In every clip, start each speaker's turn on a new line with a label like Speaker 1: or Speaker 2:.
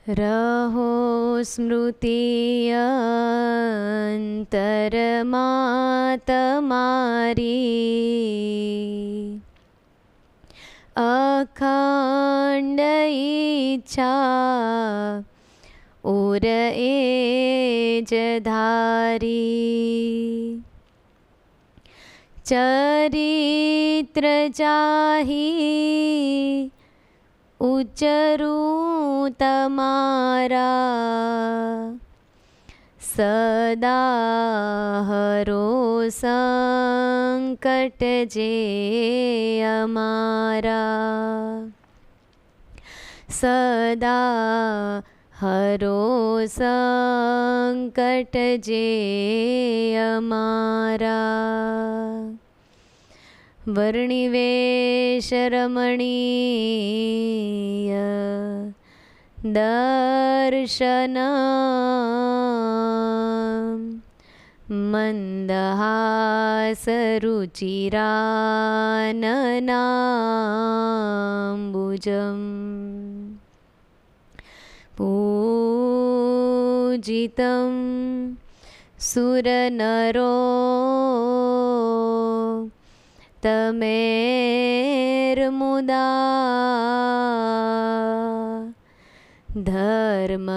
Speaker 1: रहो स्मृति अंतरमा तमारी अखंड इच्छा उर एज धारी चरित्र चाही उच्चरूं तमारा सदा हरो संकट जे अमारा सदा हरो संकट जे अमारा वर्णिवेश रमणीय दर्शन मंदहास रुचिराननाम्बुजम् पूजितं सुरनरो तमेर्मुदा धर्मनन्दनमहं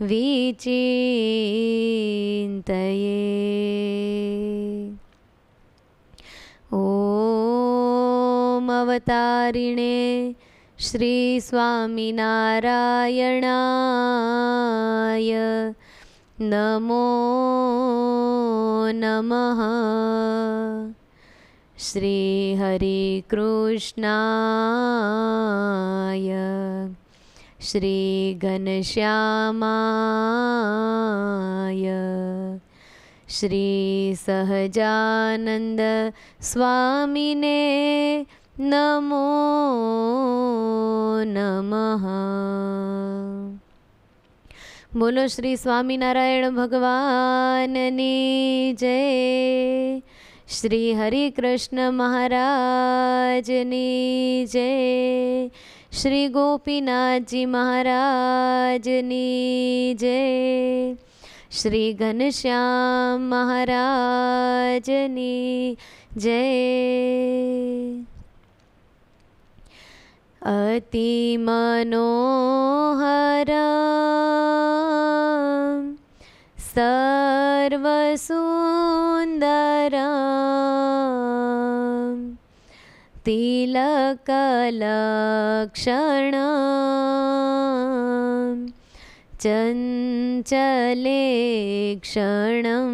Speaker 1: विचिन्तये। ॐ अवतारिणे श्री स्वामिनारायणाय नमो नमः। श्री हरि कृष्णाय श्री घनश्यामाय श्री सहजानंद स्वामिने नमो नमः। बोलो श्री स्वामीनारायण भगवाननी जय। श्री हरि कृष्ण महाराजनी जय। श्री गोपीनाथ जी महाराजनी जय। श्री घनश्याम महाराजनी जय। अति मनोहर सर्वसुंदर तिलकलक्षण चञ्चलेक्षणं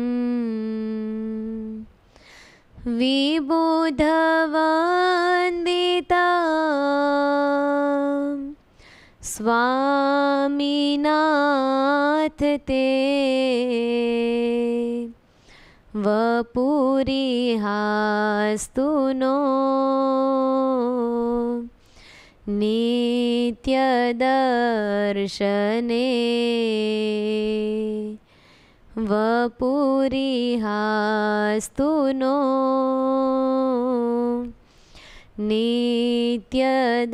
Speaker 1: विबुधवन्दिता स्वामीनाथ ते वपुरिहास्तु नो नित्यदर्शने वपुरिहास्तु नो नित्यदर्शने।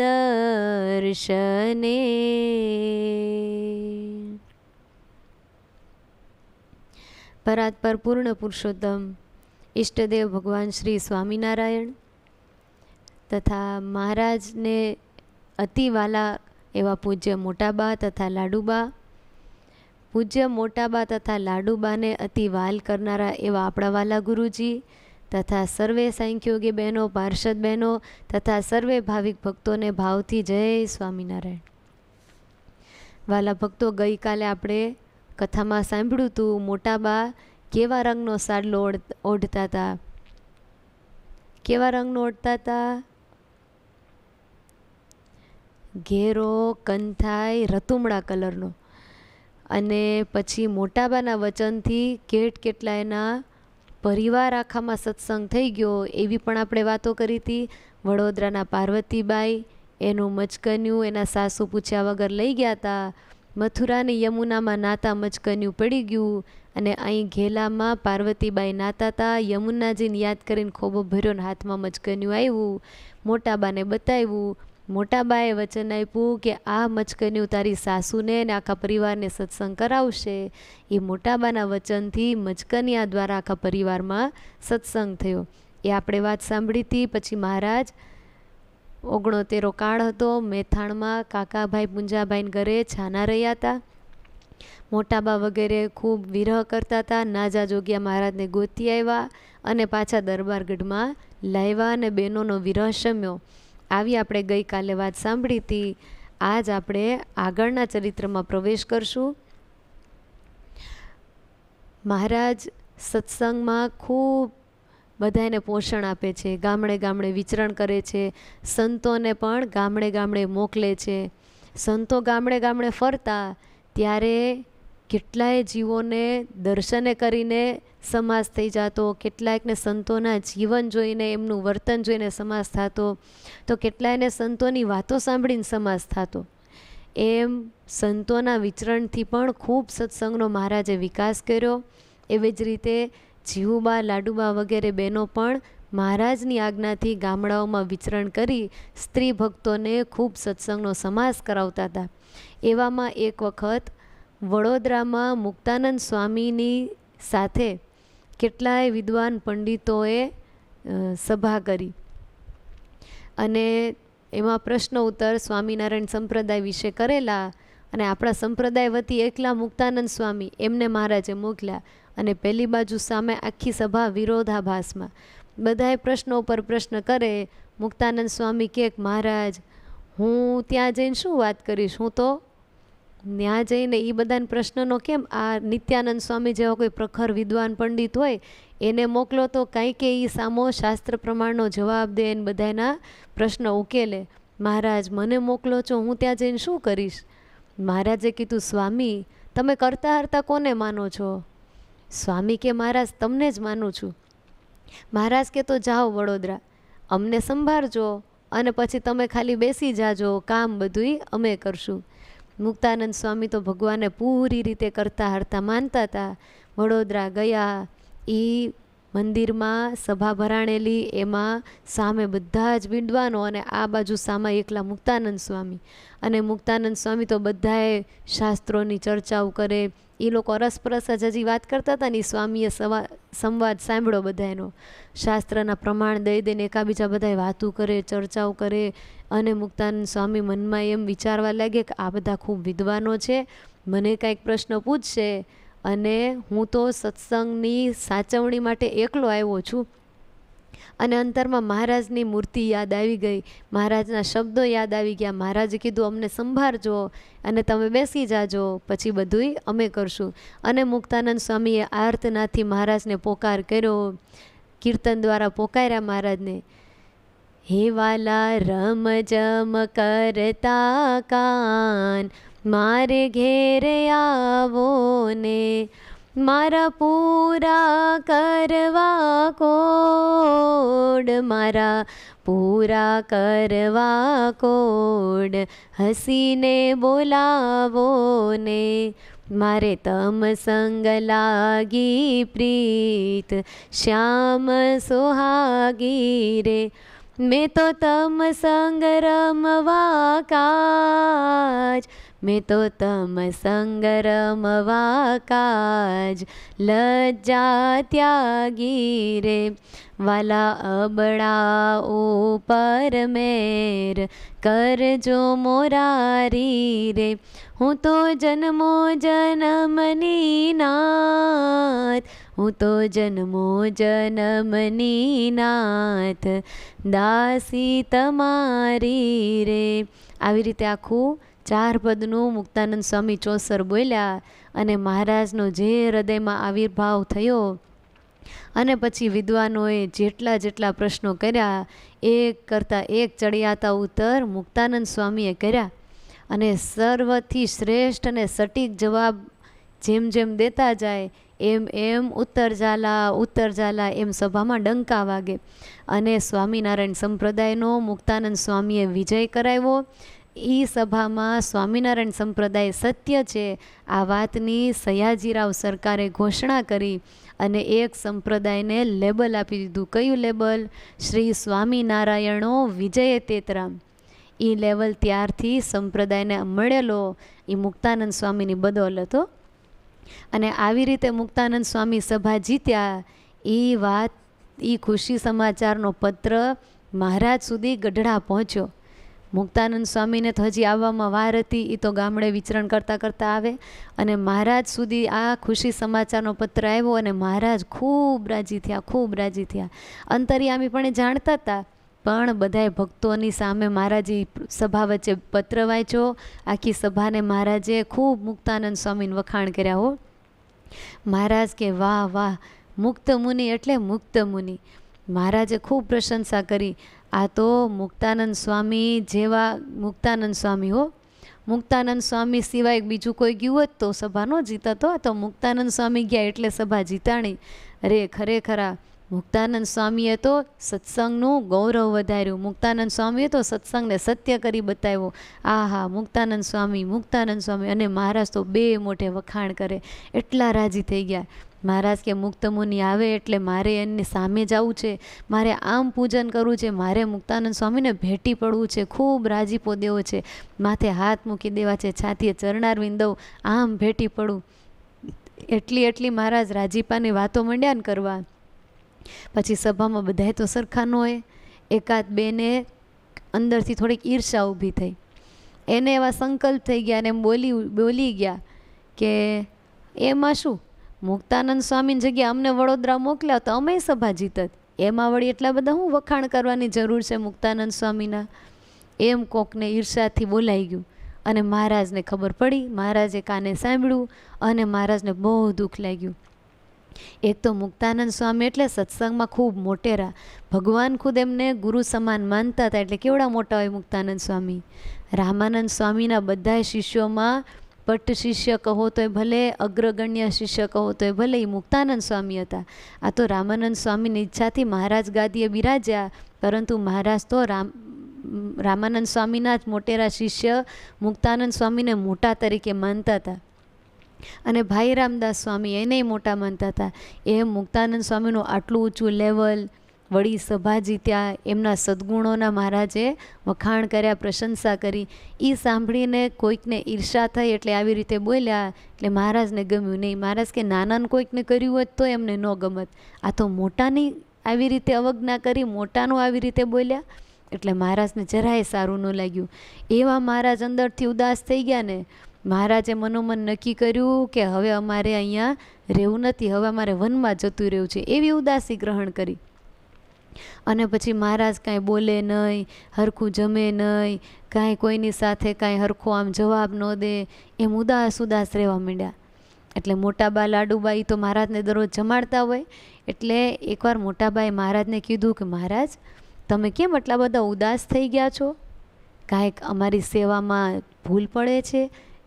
Speaker 1: परात्पर पूर्ण पुरुषोत्तम इष्टदेव भगवान श्री स्वामीनारायण तथा महाराज ने अति वाला एवा पूज्य मोटाबा तथा लाडूबा, पूज्य मोटाबा तथा लाडूबा ने अति वाल करनारा एवा आपड़ा वाला गुरुजी तथा सर्वे सांख्योगी बहनों, पार्षद बहनों तथा सर्वे भाविक भक्तों ने भावथी जय स्वामीनारायण। वाला भक्तों, गई काले आपणे कथा में सांभळ्युं हतुं मोटाबा केवा रंगनो साडलो ओढ़ता था। केवा रंगनो ओढ़ता था? घेरो कंथाई रतुमड़ा कलरनो। अने पछी मोटाबाना वचनथी केटला एना परिवार आखामां सत्संग थई गयो एवी पण आपणे वातो करी थी। वडोदराना पार्वतीबाई एनुं मचकन्युं एना सासू पूछ्या वगर लई गया था। मथुरानी यमुनामां नाता मचकन्युं पड़ी गयुं अने अहीं घेलामां पार्वतीबाई नाता था। यमुनाजीने याद करीने खोबो भर्यो ने हाथमां मचकन्युं आव्युं। मोटाबाने बताव्युं। મોટાબાએ વચન આપ્યું કે આ મચકન્યું તારી સાસુને ને આખા પરિવારને સત્સંગ કરાવશે. એ મોટાબાના વચનથી મચકનિયા દ્વારા આખા પરિવારમાં સત્સંગ થયો. એ આપણે વાત સાંભળી હતી. પછી મહારાજ 69 કાળ હતો. મેથાણમાં કાકાભાઈ પુંજાભાઈને ઘરે છાના રહ્યા હતા. મોટાબા વગેરે ખૂબ વિરહ કરતા હતા. નાજા જોગ્યા મહારાજને ગોતી આવ્યા અને પાછા દરબારગઢમાં લાવ્યા અને બહેનોનો વિરહ શમ્યો. આવી આપણે ગઈકાલે વાત સાંભળી હતી. આજ આપણે આગળના ચરિત્રમાં પ્રવેશ કરશું. મહારાજ સત્સંગમાં ખૂબ બધાને પોષણ આપે છે. ગામડે ગામડે વિચરણ કરે છે. સંતોને પણ ગામડે ગામડે મોકલે છે. સંતો ગામડે ગામડે ફરતા ત્યારે કેટલાય જીવોને દર્શને કરીને સમાસ થઈ જતો, કેટલાયકને સંતોના જીવન જોઈને એમનું વર્તન જોઈને સમાસ થતો, તો કેટલાયને સંતોની વાતો સાંભળીને સમાસ થતો. એમ સંતોના વિચરણથી પણ ખૂબ સત્સંગનો મહારાજે વિકાસ કર્યો. એવી જ રીતે જીવુબા લાડુબા વગેરે બહેનો પણ મહારાજની આજ્ઞાથી ગામડાઓમાં વિચરણ કરી સ્ત્રી ભક્તોને ખૂબ સત્સંગનો સમાસ કરાવતા હતા. એવામાં એક વખત વડોદરામાં મુક્તાનંદ સ્વામીની સાથે કેટલાય વિદ્વાન પંડિતોએ સભા કરી અને એમાં પ્રશ્ન ઉત્તર સ્વામિનારાયણ સંપ્રદાય વિશે કરેલા. અને આપણા સંપ્રદાય વતી એકલા મુક્તાનંદ સ્વામી એમને મહારાજે મોકલ્યા. અને પેલી બાજુ સામે આખી સભા વિરોધાભાસમાં બધાએ પ્રશ્નો ઉપર પ્રશ્ન કરે. મુક્તાનંદ સ્વામી કહે, મહારાજ હું ત્યાં જઈને શું વાત કરીશ, હું તો ત્યાં જઈને એ બધાને પ્રશ્નનો કેમ, આ નિત્યાનંદ સ્વામી જેવા કોઈ પ્રખર વિદ્વાન પંડિત હોય એને મોકલો તો કાંઈ કે એ સામો શાસ્ત્ર પ્રમાણનો જવાબ દે ને બધાના પ્રશ્ન ઉકેલે. મહારાજ મને મોકલો છો, હું ત્યાં જઈને શું કરીશ? મહારાજે કીધું, સ્વામી તમે કરતા હરતા કોને માનો છો? સ્વામી કે, મહારાજ તમને જ માનું છું. મહારાજ કે, તો જાઓ વડોદરા, અમને સંભાળજો અને પછી તમે ખાલી બેસી જાજો, કામ બધુંય અમે કરશું. મુક્તાનંદ સ્વામી તો ભગવાનને પૂરી રીતે કરતા હરતા માનતા હતા. વડોદરા ગયા. એ મંદિરમાં સભા ભરાણેલી, એમાં સામે બધા જ વિદ્વાનો અને આ બાજુ સામે એકલા મુક્તાનંદ સ્વામી. અને મુક્તાનંદ સ્વામી તો બધાએ શાસ્ત્રોની ચર્ચાઓ કરે. એ લોકો અરસપરસ જ હજી વાત કરતા હતા ને સ્વામીએ સંવાદ સાંભળ્યો બધાનો. શાસ્ત્રના પ્રમાણ દઈ દઈને એકાબીજા બધાએ વાતો કરે, ચર્ચાઓ કરે. અને મુક્તાનંદ સ્વામી મનમાં એમ વિચારવા લાગે કે આ બધા ખૂબ વિદ્વાનો છે, મને કાંઈક પ્રશ્ન પૂછશે અને હું તો સત્સંગની સાચવણી માટે એકલો આવ્યો છું. અને અંતરમાં મહારાજની મૂર્તિ યાદ આવી ગઈ, મહારાજના શબ્દો યાદ આવી ગયા. મહારાજે કીધું, અમને સંભાળજો અને તમે બેસી જાજો, પછી બધુંય અમે કરશું. અને મુક્તાનંદ સ્વામીએ આર્તનાથી મહારાજને પોકાર કર્યો. કીર્તન દ્વારા પોકાર્યા મહારાજને. હે વાલા રમ જમ કરતા કાન, મારે ઘેરે આવો ને, મારા પૂરા કરવા કોડ, મારા પૂરા કરવા કોડ, હસીને બોલાવો ને, મારે તમ સંગ લાગી પ્રીત, શ્યામ સુહાગી રે, મેં તો તમ સંગ રમવા કાજ, મેં તો તમ સંગ રમવા કાજ, લજ્જા ત્યાગી રે, વાલા અબળા ઉપર મેર કરજો મોરારી રે, હું તો જન્મો જન્મની નાથ, હું તો જન્મો જન્મની નાથ, દાસી તમારી રે. આવી રીતે આખું 4 પદનું મુક્તાનંદ સ્વામી ચોસર બોલ્યા. અને મહારાજનો જે હૃદયમાં આવિર્ભાવ થયો અને પછી વિદ્વાનોએ જેટલા પ્રશ્નો કર્યા, એક કરતાં એક ચડિયાતા ઉત્તર મુક્તાનંદ સ્વામીએ કર્યા. અને સર્વથી શ્રેષ્ઠ અને સટીક જવાબ જેમ જેમ દેતા જાય એમ એમ ઉત્તર ઝાલા એમ સભામાં ડંકા વાગે. અને સ્વામિનારાયણ સંપ્રદાયનો મુક્તાનંદ સ્વામીએ વિજય કરાવ્યો. એ સભામાં સ્વામિનારાયણ સંપ્રદાય સત્ય છે આ વાતની સયાજીરાવ સરકારે ઘોષણા કરી અને એક સંપ્રદાયને લેબલ આપી દીધું. કયું લેબલ? શ્રી સ્વામિનારાયણો વિજય તેતરામ. એ લેવલ ત્યારથી સંપ્રદાયને મળેલો એ મુક્તાનંદ સ્વામીની બદોલત હતો. અને આવી રીતે મુક્તાનંદ સ્વામી સભા જીત્યા. એ વાત, એ ખુશી સમાચારનો પત્ર મહારાજ સુધી ગઢડા પહોંચ્યો. મુક્તાનંદ સ્વામીને તો હજી આવવામાં વાર હતી. એ તો ગામડે વિચરણ કરતાં કરતાં આવે અને મહારાજ સુધી આ ખુશી સમાચારનો પત્ર આવ્યો અને મહારાજ ખૂબ રાજી થયા, ખૂબ રાજી થયા. અંતર્યામી પણ એ જાણતા હતા, પણ બધાય ભક્તોની સામે મહારાજે સભા વચ્ચે પત્ર વાંચ્યો. આખી સભાને મહારાજે ખૂબ મુક્તાનંદ સ્વામીને વખાણ કર્યા હો. મહારાજ કે વાહ વાહ, મુક્ત મુનિ એટલે મુક્ત મુનિ. મહારાજે ખૂબ પ્રશંસા કરી. આ તો મુક્તાનંદ સ્વામી જેવા મુક્તાનંદ સ્વામી હો. મુક્તાનંદ સ્વામી સિવાય બીજું કોઈ ગયું હોત તો સભા ન જીતતો. આ તો મુક્તાનંદ સ્વામી ગયા એટલે સભા જીતાણી. અરે ખરેખરા મુક્તાનંદ સ્વામીએ તો સત્સંગનું ગૌરવ વધાર્યું. મુક્તાનંદ સ્વામીએ તો સત્સંગને સત્ય કરી બતાવ્યો. આહા, મુક્તાનંદ સ્વામી, મુક્તાનંદ સ્વામી. અને મહારાજ તો બે મોઢે વખાણ કરે, એટલા રાજી થઈ ગયા. મહારાજ કે મુક્ત મુનિ આવે એટલે મારે એની સામે જવું છે, મારે આમ પૂજન કરવું છે, મારે મુક્તાનંદ સ્વામીને ભેટી પડવું છે, ખૂબ રાજીપો દેવો છે, માથે હાથ મૂકી દેવા છે, છાતીએ ચરણારવિંદ દઉં, આમ ભેટી પડું. એટલી મહારાજ રાજીપાની વાતો માંડ્યા ને કરવા. પછી સભામાં બધાય તો સરખા ન હોય. એકાદ બેને અંદરથી થોડીક ઈર્ષા ઊભી થઈ. એને એવા સંકલ્પ થઈ ગયા અને એમ બોલી ગયા કે એમાં શું, મુક્તાનંદ સ્વામીની જગ્યાએ અમને વડોદરા મોકલ્યા તો અમે સભા જીતત. એમાં વળી એટલા બધા હું વખાણ કરવાની જરૂર છે મુક્તાનંદ સ્વામીના? એમ કોકને ઈર્ષાથી બોલાઈ ગયું અને મહારાજને ખબર પડી. મહારાજે કાને સાંભળ્યું અને મહારાજને બહુ દુઃખ લાગ્યું. એક તો મુક્તાનંદ સ્વામી એટલે સત્સંગમાં ખૂબ મોટેરા. ભગવાન ખુદ એમને ગુરુ સમાન માનતા હતા. એટલે કેવડા મોટા હોય મુક્તાનંદ સ્વામી. રામાનંદ સ્વામીના બધા શિષ્યોમાં પટ્ટ શિષ્ય કહો તોય ભલે, અગ્રગણ્ય શિષ્ય કહો તોય ભલે, એ મુક્તાનંદ સ્વામી હતા. આ તો રામાનંદ સ્વામીની ઈચ્છાથી મહારાજ ગાદીએ બિરાજ્યા, પરંતુ મહારાજ તો રામાનંદ સ્વામીના જ મોટેરા શિષ્ય મુક્તાનંદ સ્વામીને મોટા તરીકે માનતા હતા. અને ભાઈ રામદાસ સ્વામી એને મોટા માનતા હતા. એમ મુક્તાનંદ સ્વામીનું આટલું ઊંચું લેવલ, વળી સભા જીત્યા, એમના સદ્ગુણોના મહારાજે વખાણ કર્યા, પ્રશંસા કરી. એ સાંભળીને કોઈકને ઈર્ષા થઈ એટલે આવી રીતે બોલ્યા. એટલે મહારાજને ગમ્યું નહીં. મહારાજ કે નાનાને કોઈકને કર્યું હોત તો એમને ન ગમત. આ તો મોટાની આવી રીતે અવજ્ઞા કરી, મોટાનું આવી રીતે બોલ્યા એટલે મહારાજને જરાય સારું ન લાગ્યું. એવા મહારાજ અંદરથી ઉદાસ થઈ ગયા ને. મહારાજે મનોમન નક્કી કર્યું કે હવે અમારે અહીંયા રહેવું નથી, હવે અમારે વનમાં જતું રહેવું છે. એવી ઉદાસી ગ્રહણ કરી. અને પછી મહારાજ કાંઈ બોલે નહીં, હરખું જમે નહીં, કાંઈ કોઈની સાથે કાંઈ હરખો આમ જવાબ ન દે, એમ ઉદાસ રહેવા માંડ્યા. એટલે મોટાબા લાડુબા એ તો મહારાજને દરરોજ જમાડતા હોય. એટલે એકવાર મોટાબાએ મહારાજને કીધું કે મહારાજ, તમે કેમ આટલા બધા ઉદાસ થઈ ગયા છો? કાંઈક અમારી સેવામાં ભૂલ પડે છે?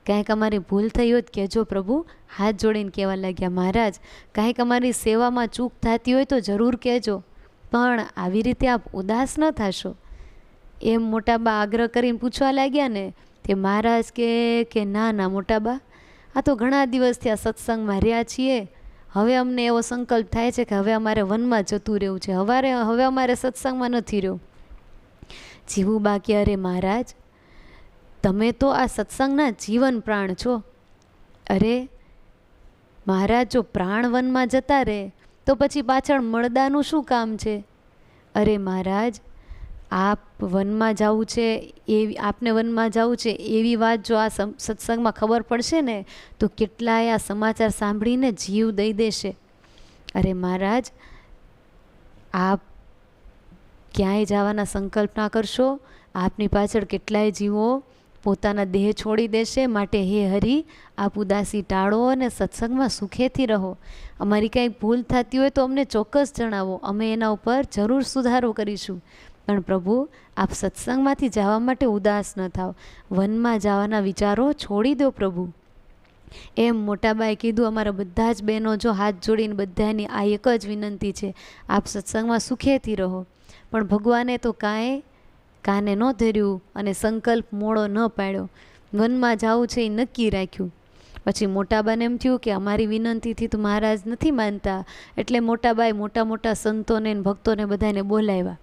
Speaker 1: કાંઈક અમારી ભૂલ થઈ હોય તો કહેજો પ્રભુ. હાથ જોડીને કહેવા લાગ્યા, મહારાજ કાંઈક અમારી સેવામાં ચૂક થતી હોય તો જરૂર કહેજો, પણ આવી રીતે આપ ઉદાસ ન થશો. એમ મોટાબા આગ્રહ કરીને પૂછવા લાગ્યા ને તે મહારાજ કે ના મોટાબા, આ તો ઘણા દિવસથી આ સત્સંગમાં રહ્યા છીએ, હવે અમને એવો સંકલ્પ થાય છે કે હવે અમારે વનમાં જતું રહેવું છે, હવે અમારે સત્સંગમાં નથી રહેવું. જીવુબા કે અરે મહારાજ, તમે તો આ સત્સંગના જીવન પ્રાણ છો. અરે મહારાજ, જો પ્રાણ વનમાં જતા રહે તો પછી પાછળ મળદાનું શું કામ છે? અરે મહારાજ, આપ વનમાં જવું છે, આપને વનમાં જવું છે એવી વાત જો આ સત્સંગમાં ખબર પડશે ને તો કેટલાય આ સમાચાર સાંભળીને જીવ દઈ દેશે. અરે મહારાજ, આપ ક્યાંય જવાના સંકલ્પ ના કરશો. આપની પાછળ કેટલાય જીવો પોતાના દેહ છોડી દેશે. માટે હે હરિ, આપ ઉદાસી ટાળો અને સત્સંગમાં સુખેથી રહો. અમારી કંઈક ભૂલ થતી હોય તો અમને ચોક્કસ જણાવો, અમે એના ઉપર જરૂર સુધારો કરીશું. પણ પ્રભુ, આપ સત્સંગમાંથી જવા માટે ઉદાસ ન થાવ, વનમાં જવાના વિચારો છોડી દો પ્રભુ. એમ મોટાબાએ કીધું. અમારા બધા જ બહેનો જો હાથ જોડીને બધાની આ એક જ વિનંતી છે, આપ સત્સંગમાં સુખેથી રહો. પણ ભગવાને તો કાંઈ કાને ન ધર્યું અને સંકલ્પ મોડો ન પાડ્યો. વનમાં જવું છે એ નક્કી રાખ્યું. પછી મોટાબાને એમ થયું કે અમારી વિનંતીથી તો મહારાજ નથી માનતા, એટલે મોટાબાએ મોટા સંતોને ભક્તોને બધાને બોલાવ્યા.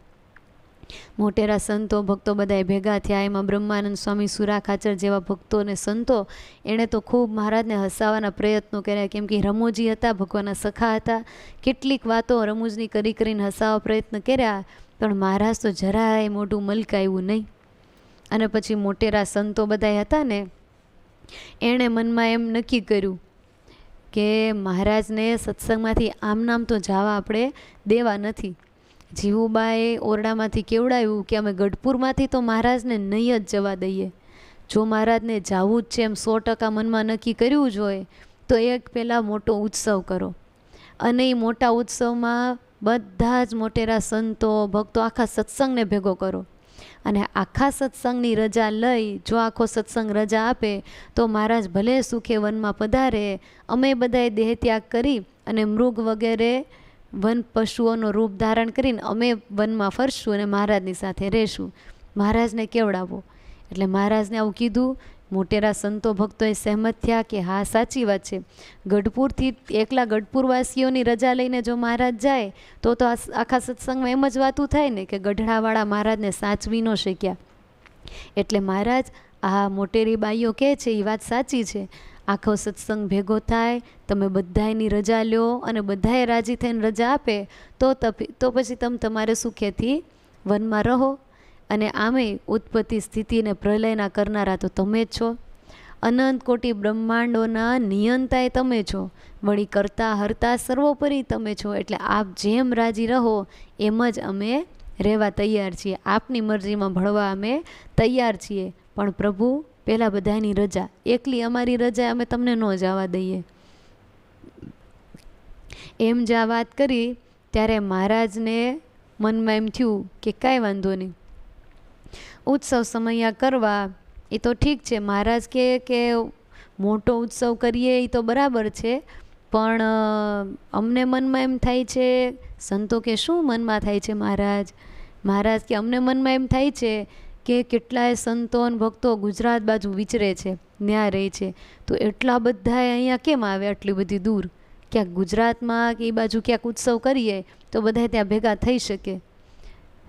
Speaker 1: મોટેરા સંતો ભક્તો બધાએ ભેગા થયા. એમાં બ્રહ્માનંદ સ્વામી, સુરા ખાચર જેવા ભક્તો અને સંતો એણે તો ખૂબ મહારાજને હસાવવાના પ્રયત્નો કર્યા, કેમ કે રમૂજી હતા, ભગવાનના સખા હતા. કેટલીક વાતો રમૂજની કરીને હસાવવા પ્રયત્ન કર્યા, પણ મહારાજ તો જરાય મોઢું મલકાયું નહીં. અને પછી મોટેરા સંતો બધા હતા ને, એણે મનમાં એમ નક્કી કર્યું કે મહારાજને સત્સંગમાંથી આમ નામ તો જવા આપણે દેવા નથી. જીવુબાએ ઓરડામાંથી કેવડાવ્યું કે અમે ગઢપુરમાંથી તો મહારાજને નહીં જ જવા દઈએ. જો મહારાજને જવું જ છે એમ 100% મનમાં નક્કી કર્યું જ હોય તો એક પહેલાં મોટો ઉત્સવ કરો, અને એ મોટા ઉત્સવમાં બધા જ મોટેરા સંતો ભક્તો આખા સત્સંગને ભેગો કરો. અને આખા સત્સંગની રજા લઈ, જો આખો સત્સંગ રજા આપે તો મહારાજ ભલે સુખે વનમાં પધારે, અમે બધાએ દેહ ત્યાગ કરી અને મૃગ વગેરે વન પશુઓનો રૂપ ધારણ કરીને અમે વનમાં ફરશું અને મહારાજની સાથે રહેશું. મહારાજને કેવડાવો. એટલે મહારાજને આવું કીધું. મોટેરા સંતો ભક્તોએ સહેમત થયા કે હા, સાચી વાત છે. ગઢપુરથી એકલા ગઢપુરવાસીઓની રજા લઈને જો મહારાજ જાય તો આખા સત્સંગમાં એમ જ વાતું થાય ને કે ગઢડાવાળા મહારાજને સાચવી ન શક્યા. એટલે મહારાજ આ મોટેરી બાઈઓ કહે છે એ વાત સાચી છે. આખો સત્સંગ ભેગો થાય, તમે બધાયની રજા લ્યો અને બધાએ રાજી થઈને રજા આપે તો પછી તમે તમારે સુખેથી વનમાં રહો. અને આમે ઉત્પત્તિ સ્થિતિને પ્રલયના કરનારા તો તમે જ છો. અનંત કોટી બ્રહ્માંડોના નિયંતાય તમે છો. વળી કરતા હરતા સર્વોપરી તમે છો. એટલે આપ જેમ રાજી રહો એમ જ અમે રહેવા તૈયાર છીએ. આપની મરજીમાં ભળવા અમે તૈયાર છીએ. પણ પ્રભુ પહેલાં બધાની રજા, એકલી અમારી રજા અમે તમને ન જવા દઈએ. એમ જ આ વાત કરી ત્યારે મહારાજને મનમાં એમ થયું કે કાંઈ વાંધો નહીં, ઉત્સવ સમયા કરવા એ તો ઠીક છે. મહારાજ કે મોટો ઉત્સવ કરીએ એ તો બરાબર છે, પણ અમને મનમાં એમ થાય છે, સંતો કે શું મનમાં થાય છે મહારાજ કે અમને મનમાં એમ થાય છે કે કેટલાય સંતો અને ભક્તો ગુજરાત બાજુ વિચરે છે, ન્યા રહે છે, તો એટલા બધા અહીંયા કેમ આવે આટલી બધી દૂર? ક્યાંક ગુજરાતમાં કે એ બાજુ ક્યાંક ઉત્સવ કરીએ તો બધા ત્યાં ભેગા થઈ શકે.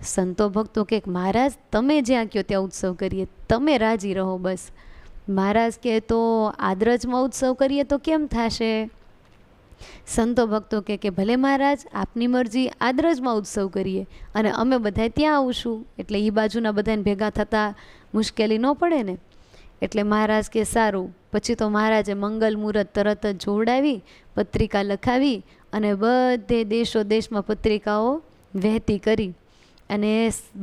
Speaker 1: સંતો ભક્તો કે મહારાજ તમે જ્યાં કહો ત્યાં ઉત્સવ કરીએ, તમે રાજી રહો બસ. મહારાજ કે તો આદરજમાં ઉત્સવ કરીએ તો કેમ થશે? સંતો ભક્તો કે ભલે મહારાજ આપની મરજી, આદરજમાં ઉત્સવ કરીએ અને અમે બધા ત્યાં આવશું, એટલે એ બાજુના બધાને ભેગા થતાં મુશ્કેલી ન પડે ને. એટલે મહારાજ કે સારું. પછી તો મહારાજે મંગલ મુહૂર્ત તરત જ જોડાવી, પત્રિકા લખાવી અને બધે દેશો દેશમાં પત્રિકાઓ વહેતી કરી અને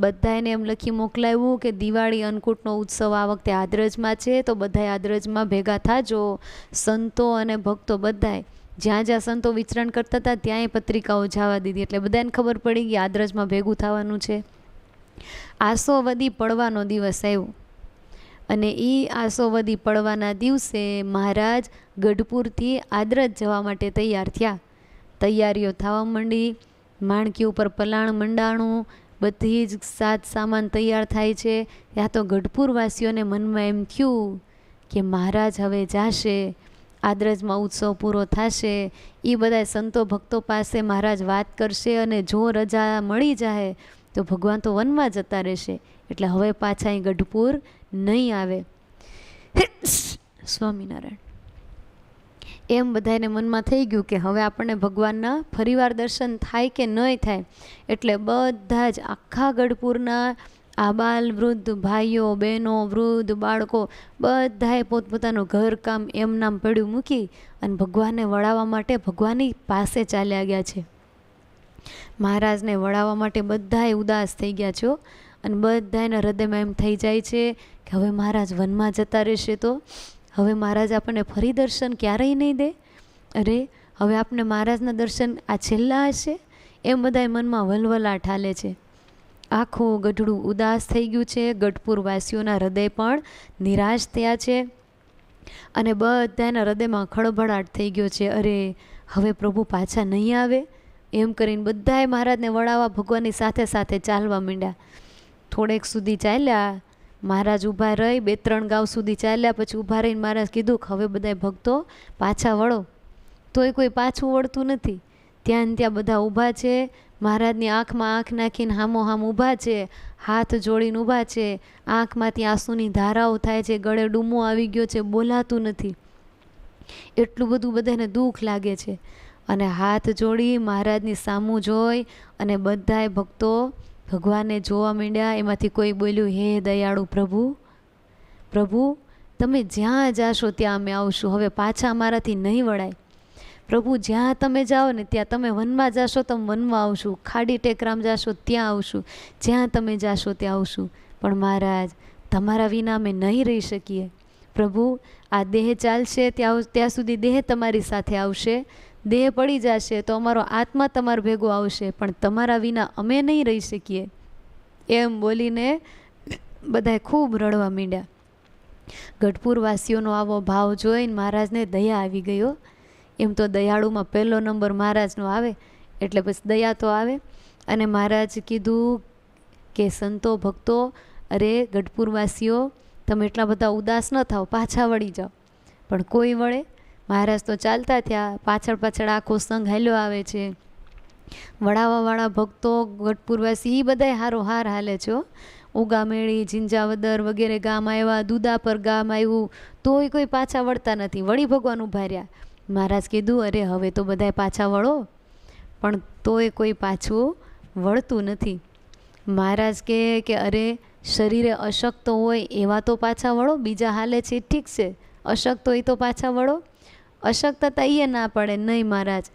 Speaker 1: બધાને એમ લખી મોકલાવ્યું કે દિવાળી અન્નકૂટનો ઉત્સવ આ વખતે આદરજમાં છે, તો બધાએ આદરજમાં ભેગા થાજો. સંતો અને ભક્તો બધાએ જ્યાં જ્યાં સંતો વિચરણ કરતા હતા ત્યાંય પત્રિકાઓ જવા દીધી. એટલે બધાને ખબર પડી ગઈ આદરજમાં ભેગું થવાનું છે. આસોવદી પડવાનો દિવસ આવ્યો અને એ આસોવદી પડવાના દિવસે મહારાજ ગઢપુરથી આદરજ જવા માટે તૈયાર થયા. તૈયારીઓ થવા માંડી. માણકી ઉપર પલાણ મંડાણું, બધી જ સાત સામાન તૈયાર થાય છે. ત્યાં તો ગઢપુરવાસીઓને મનમાં એમ થયું કે મહારાજ હવે જાશે, આદરજમાં ઉત્સવ પૂરો થશે, એ બધા સંતો ભક્તો પાસે મહારાજ વાત કરશે અને જો રજા મળી જાય તો ભગવાન તો વનમાં જતા રહેશે, એટલે હવે પાછા અહીં ગઢપુર નહીં આવે. સ્વામિનારાયણ. એમ બધાને મનમાં થઈ ગયું કે હવે આપણને ભગવાનના ફરીવાર દર્શન થાય કે નહીં થાય. એટલે બધા જ આખા ગઢપુરના આબાલ વૃદ્ધ ભાઈઓ બહેનો, વૃદ્ધ બાળકો બધાએ પોતપોતાનું ઘરકામ એમ નામ પડ્યું મૂકી અને ભગવાનને વળાવવા માટે ભગવાનની પાસે ચાલ્યા ગયા છે. મહારાજને વળાવવા માટે બધાએ ઉદાસ થઈ ગયા છો અને બધાના હૃદયમાં એમ થઈ જાય છે કે હવે મહારાજ વનમાં જતા રહેશે તો હવે મહારાજ આપણને ફરી દર્શન ક્યારેય નહીં દે. અરે હવે આપણે મહારાજના દર્શન આ છેલ્લા હશે, એમ બધાએ મનમાં વલવલાટ હાલે છે. આખું ગઢડું ઉદાસ થઈ ગયું છે. ગઢપુરવાસીઓના હૃદય પણ નિરાશ થયા છે અને બધાના હૃદયમાં ખળભળાટ થઈ ગયો છે. અરે હવે પ્રભુ પાછા નહીં આવે એમ કરીને બધાએ મહારાજને વળાવવા ભગવાનની સાથે સાથે ચાલવા માંડ્યા. થોડેક સુધી ચાલ્યા, મહારાજ ઊભા રહી 2-3 ગાંવ સુધી ચાલ્યા. પછી ઊભા રહીને મહારાજ કીધું કે હવે બધા ભક્તો પાછા વળો. તોય કોઈ પાછું વળતું નથી. ત્યાં બધા ઊભા છે. મહારાજની આંખમાં આંખ નાખીને હામો હામ ઊભા છે, હાથ જોડીને ઊભા છે, આંખમાંથી આંસુની ધારાઓ થાય છે, ગળે ડૂમો આવી ગયો છે, બોલાતું નથી. એટલું બધું બધાને દુઃખ લાગે છે. અને હાથ જોડી મહારાજની સામું જોઈ અને બધાય ભક્તો ભગવાનને જોવા માંડ્યા. એમાંથી કોઈ બોલ્યું, હે દયાળુ પ્રભુ, પ્રભુ તમે જ્યાં જાશો ત્યાં અમે આવશું, હવે પાછા અમારાથી નહીં વળાય. પ્રભુ જ્યાં તમે જાઓ ને ત્યાં, તમે વનમાં જાશો તો વનમાં આવશું, ખાડી ટેકરામ જાશો ત્યાં આવશું, જ્યાં તમે જાશો ત્યાં આવશું. પણ મહારાજ તમારા વિના અમે નહીં રહી શકીએ. પ્રભુ આ દેહ ચાલશે ત્યાં સુધી દેહ તમારી સાથે આવશે, દેહ પડી જશે તો અમારો આત્મા તમારો ભેગો આવશે, પણ તમારા વિના અમે નહીં રહી શકીએ. એમ બોલીને બધાએ ખૂબ રડવા માંડ્યા. ગઢપુરવાસીઓનો આવો ભાવ જોઈને મહારાજને દયા આવી ગયો. એમ તો દયાળુમાં પહેલો નંબર મહારાજનો આવે, એટલે પછી દયા તો આવે. અને મહારાજ કીધું કે સંતો ભક્તો, અરે ગઢપુરવાસીઓ તમે એટલા બધા ઉદાસ ન થાઓ, પાછા વળી જાઓ. પણ કોઈ વળે? મહારાજ તો ચાલતા થયા, પાછળ પાછળ આખો સંઘ હાલ્યો આવે છે. વડાવાવાળા ભક્તો ગઢપુરવાસી એ બધાય હારો હાર હાલે છે. ઉગામેળી, ઝીંઝાવદર વગેરે ગામ આવ્યા, દુદાપર ગામ આવ્યું, તોય કોઈ પાછા વળતા નથી, વળી ભગવાન ઊભા રહ્યા. મહારાજ કીધું, અરે હવે તો બધાય પાછા વળો, પણ તોય કોઈ પાછું વળતું નથી. મહારાજ કહે કે અરે શરીરે અશક્ત હોય એવા તો પાછા વળો, બીજા હાલે છે ઠીક છે, અશક્ત હોય તો પાછા વળો. અશક્તતા એ ના પડે, નહીં મહારાજ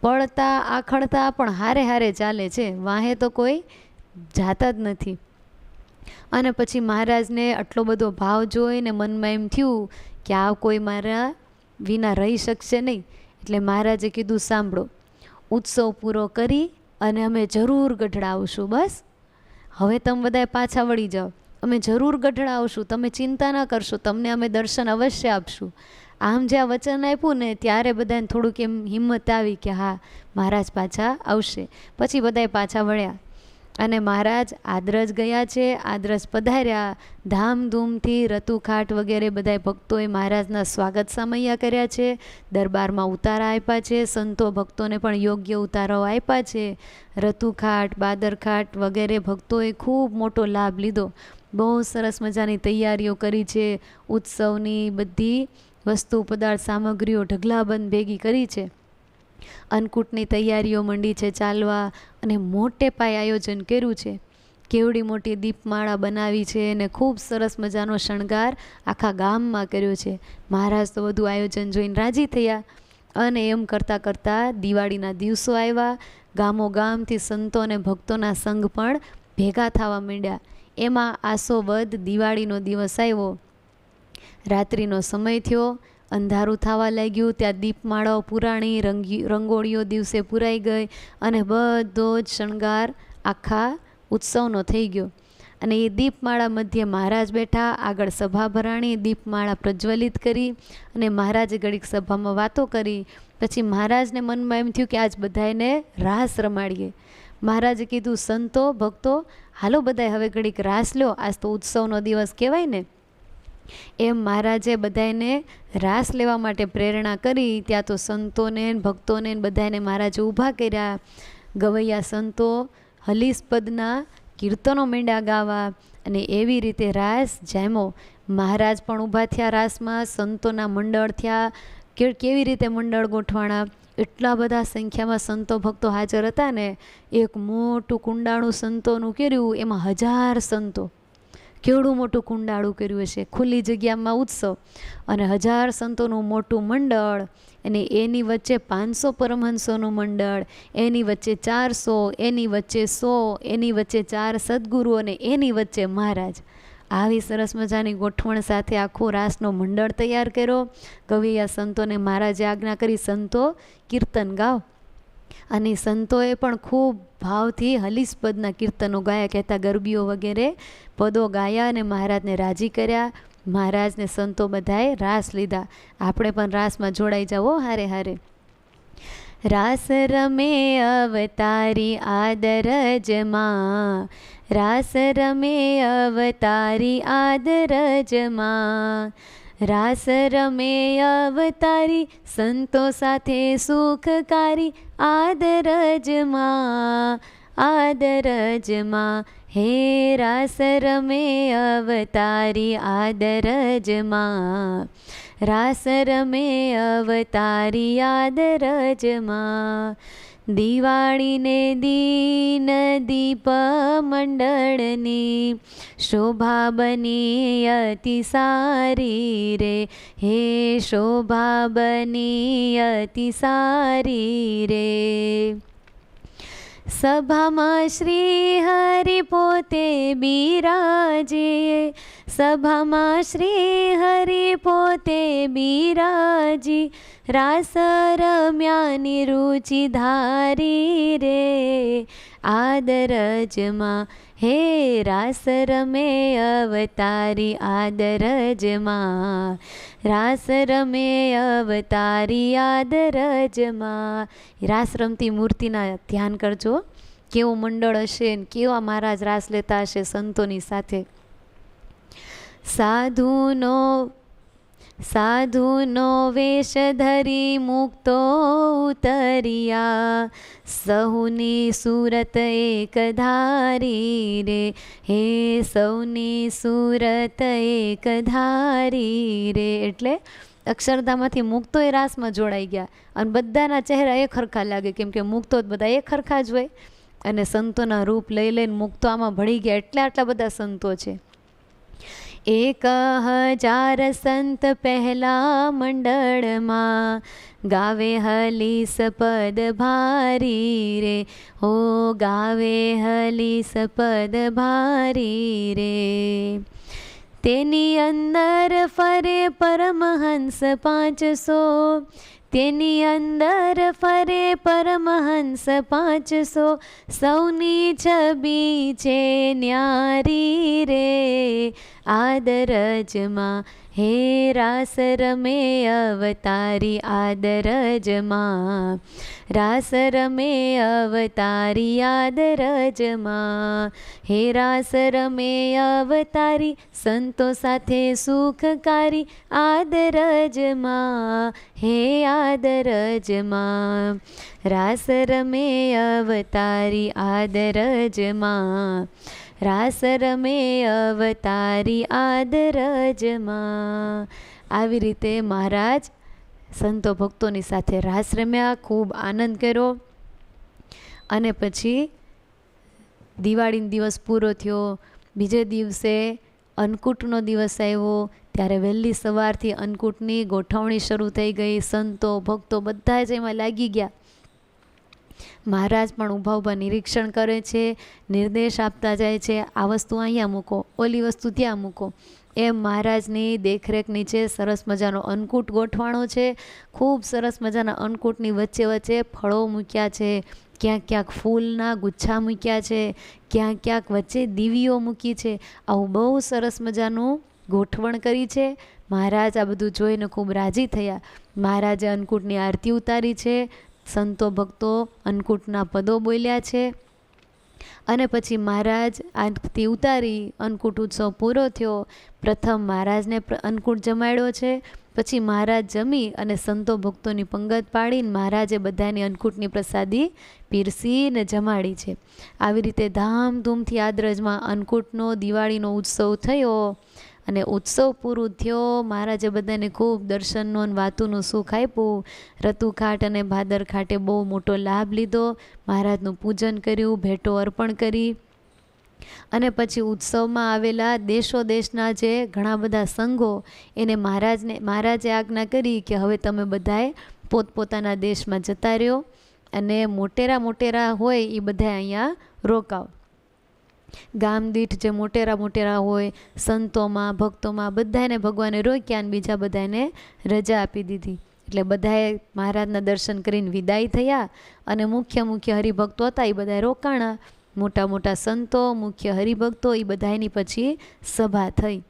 Speaker 1: પડતા આખડતા પણ હારે હારે ચાલે છે, વાહે તો કોઈ જાતા જ નથી. અને પછી મહારાજને આટલો બધો ભાવ જોઈને મનમાં એમ થયું કે આ કોઈ મારા વિના રહી શકશે નહીં. એટલે મહારાજે કીધું, સાંભળો, ઉત્સવ પૂરો કરી અને અમે જરૂર ગઢડા આવશું. બસ હવે તમે બધાએ પાછા વળી જાઓ, અમે જરૂર ગઢડા આવશું, તમે ચિંતા ના કરશો, તમને અમે દર્શન અવશ્ય આપશું. આમ જ્યાં વચન આપ્યું ને ત્યારે બધાને થોડુંક એમ હિંમત આવી કે હા મહારાજ પાછા આવશે. પછી બધાએ પાછા વળ્યા અને મહારાજ આદરજ ગયા છે, આદરજ પધાર્યા. ધામધૂમથી રતુખાટ વગેરે બધાય ભક્તોએ મહારાજના સ્વાગત સામૈયા કર્યા છે, દરબારમાં ઉતારા આપ્યા છે, સંતો ભક્તોને પણ યોગ્ય ઉતારાઓ આપ્યા છે. રતુખાટ, બાદરખાટ વગેરે ભક્તોએ ખૂબ મોટો લાભ લીધો. બહુ સરસ મજાની તૈયારીઓ કરી છે, ઉત્સવની બધી વસ્તુ પદાર્થ સામગ્રીઓ ઢગલાબંધ ભેગી કરી છે. અન્નકૂટની તૈયારીઓ મંડી છે ચાલવા અને મોટે પાયે આયોજન કર્યું છે. કેવડી મોટી દીપમાળા બનાવી છે અને ખૂબ સરસ મજાનો શણગાર આખા ગામમાં કર્યો છે. મહારાજ તો બધું આયોજન જોઈને રાજી થયા. અને એમ કરતાં કરતાં દિવાળીના દિવસો આવ્યા. ગામો ગામથી સંતો અને ભક્તોના સંઘ પણ ભેગા થવા માંડ્યા. એમાં આસો વદ દિવાળીનો દિવસ આવ્યો. રાત્રિનો સમય થયો, અંધારું થવા લાગ્યું. ત્યાં દીપમાળાઓ પુરાણી, રંગોળીઓ દિવસે પુરાઈ ગઈ અને બધો જ શણગાર આખા ઉત્સવનો થઈ ગયો. અને એ દીપમાળા મધ્યે મહારાજ બેઠા, આગળ સભા ભરાણી, દીપમાળા પ્રજ્વલિત કરી અને મહારાજે ઘડીક સભામાં વાતો કરી. પછી મહારાજને મનમાં એમ થયું કે આજ બધાને રાસ રમાડીએ. મહારાજે કીધું, સંતો ભક્તો હાલો બધાય હવે ઘડીક રાસ લો, આજ તો ઉત્સવનો દિવસ કહેવાય ને. એમ મહારાજે બધાને રાસ લેવા માટે પ્રેરણા કરી. ત્યાં તો સંતોને ભક્તોને બધાને મહારાજે ઊભા કર્યા. ગવૈયા સંતો હલીસ્પદના કીર્તનો માંડ્યા ગાવા અને એવી રીતે રાસ જામ્યો. મહારાજ પણ ઊભા થયા રાસમાં, સંતોના મંડળ થયા. કેવી રીતે મંડળ ગોઠવાણા, એટલા બધા સંખ્યામાં સંતો ભક્તો હાજર હતા ને. એક મોટું કુંડાળું સંતોનું કર્યું, એમાં 1000 સંતો. કેવડું મોટું કુંડાળું કર્યું હશે, ખુલ્લી જગ્યામાં ઉત્સવ અને 1000 સંતોનું મોટું મંડળ. અને એની વચ્ચે 500 પરમહંસોનું મંડળ, એની વચ્ચે 400, એની વચ્ચે 100, એની વચ્ચે 4 સદગુરુ અને એની વચ્ચે મહારાજ. આવી સરસ મજાની ગોઠવણ સાથે આખો રાસનો મંડળ તૈયાર કર્યો. ગવૈયા સંતોને મહારાજે આજ્ઞા કરી, સંતો કીર્તન ગાઓ. અને સંતોએ પણ ખૂબ ભાવથી હલીસ્પદના કીર્તનો ગાયા, કહેતા ગરબીઓ વગેરે પદો ગાયા અને મહારાજને રાજી કર્યા. મહારાજને સંતો બધાએ રાસ લીધા. આપણે પણ રાસમાં જોડાઈ જાઓ હારે હારે. રાસ રમે અવતારી આદરજમાં, રાસ રમે અવતારી આદરજમાં, રાસ રમે અવતારી સંતો સાથે સુખકારી આદરજમાં આદરજમાં હે રાસ રમે અવતારી આદરજમાં રાસ રમે અવતારી આદરજમાં દિવાળીને દીન દીપ મંડળની શોભા બની અતિ સારી રે હે શોભા બની અતિ સારી રે સભામાં શ્રી હરિ પોતે બિરાજે સભામાં શ્રી હરિ પોતે બિરાજી રાસ રમ્યાની રુચિ ધારી રે આદરજમાં હે રાસ રમે અવતારી આદરજમાં રાસ રમે અવતારી આદરજમાં રાસ રમતી મૂર્તિના ધ્યાન કરજો કેવું મંડળ હશે ને કેવા મહારાજ રાસ લેતા હશે સંતોની સાથે સાધુનો વેશ ધરી મુક્તો ઉતરિયા સહુની સુરત એક ધારી રે હે સૌની સુરત એક ધારી રે એટલે અક્ષરધામમાંથી મુક્તોય રાસમાં જોડાઈ ગયા અને બધાના ચહેરા એક હરખા લાગે કેમ કે મુક્તો બધા એક હરખા જ હોય અને સંતોના રૂપ લઈ લઈને મુક્તો આમાં ભળી ગયા એટલે આટલા બધા સંતો છે 1000 સંત પહેલા મંડળમાં ગાવે હલીસ પદ ભારી રે હો ગાવે હલીસ પદ ભારી રે તેની અંદર ફરે પરમહંસ 500 તેની અંદર ફરે પરમહંસ 500 સૌની છબી છે ન્યારી રે આદરજમાં હે રાસ રમે અવતારી આદરજમાં રાસ રમે અવતારી આદરજમાં હે રાસ રમે અવતારી સંતો સાથે સુખકારી આદરજમાં હે આદરજમાં રાસ રમે અવતારી આદરજમાં રાસ રમે અવતારી આદરજમાં આવી રીતે મહારાજ સંતો ભક્તોની સાથે રાસ રમ્યા ખૂબ આનંદ કર્યો અને પછી દિવાળીનો દિવસ પૂરો થયો બીજે દિવસે અન્નકૂટનો દિવસ આવ્યો ત્યારે વહેલી સવારથી અન્નકૂટની ગોઠવણી શરૂ થઈ ગઈ સંતો ભક્તો બધા જ એમાં લાગી ગયા મહારાજ પણ ઊભા ઊભા નિરીક્ષણ કરે છે નિર્દેશ આપતા જાય છે આ વસ્તુ અહીંયા મૂકો ઓલી વસ્તુ ત્યાં મૂકો એમ મહારાજની દેખરેખ નીચે સરસ મજાનો અન્નકૂટ ગોઠવાણો છે ખૂબ સરસ મજાના અન્નકૂટની વચ્ચે વચ્ચે ફળો મૂક્યા છે ક્યાંક ક્યાંક ફૂલના ગુચ્છા મૂક્યા છે ક્યાંક ક્યાંક વચ્ચે દીવીઓ મૂકી છે આવું બહુ સરસ મજાનું ગોઠવણ કરી છે મહારાજ આ બધું જોઈને ખૂબ રાજી થયા મહારાજે અન્નકૂટની આરતી ઉતારી છે સંતો ભક્તો અન્નકૂટના પદો બોલ્યા છે અને પછી મહારાજ આરતી ઉતારી અન્નકૂટ ઉત્સવ પૂરો થયો પ્રથમ મહારાજને અન્નકૂટ જમાડ્યો છે પછી મહારાજ જમી અને સંતો ભક્તોની પંગત પાડીને મહારાજે બધાની અન્નકૂટની પ્રસાદી પીરસીને જમાડી છે આવી રીતે ધામધૂમથી આદરજમાં અન્નકૂટનો દિવાળીનો ઉત્સવ થયો અને ઉત્સવ પૂરું થયો મહારાજે બધાને ખૂબ દર્શનનો અને વાતુનું સુખ આપ્યું રતુખાટ અને ભાદરખાટે બહુ મોટો લાભ લીધો મહારાજનું પૂજન કર્યું ભેટો અર્પણ કરી અને પછી ઉત્સવમાં આવેલા દેશો દેશના જે ઘણા બધા સંઘો એને મહારાજે આજ્ઞા કરી કે હવે તમે બધાએ પોતપોતાના દેશમાં જતા રહ્યો અને મોટેરા હોય એ બધા અહીંયા રોકાવ ગામ દીઠ જે મોટેરા હોય સંતોમાં ભક્તોમાં બધાને ભગવાને રોક્યા અને બીજા બધાને રજા આપી દીધી એટલે બધાએ મહારાજના દર્શન કરીને વિદાય થયા અને મુખ્ય હરિભક્તો હતા એ બધા રોકાણા મોટા સંતો મુખ્ય હરિભક્તો એ બધાની પછી સભા થઈ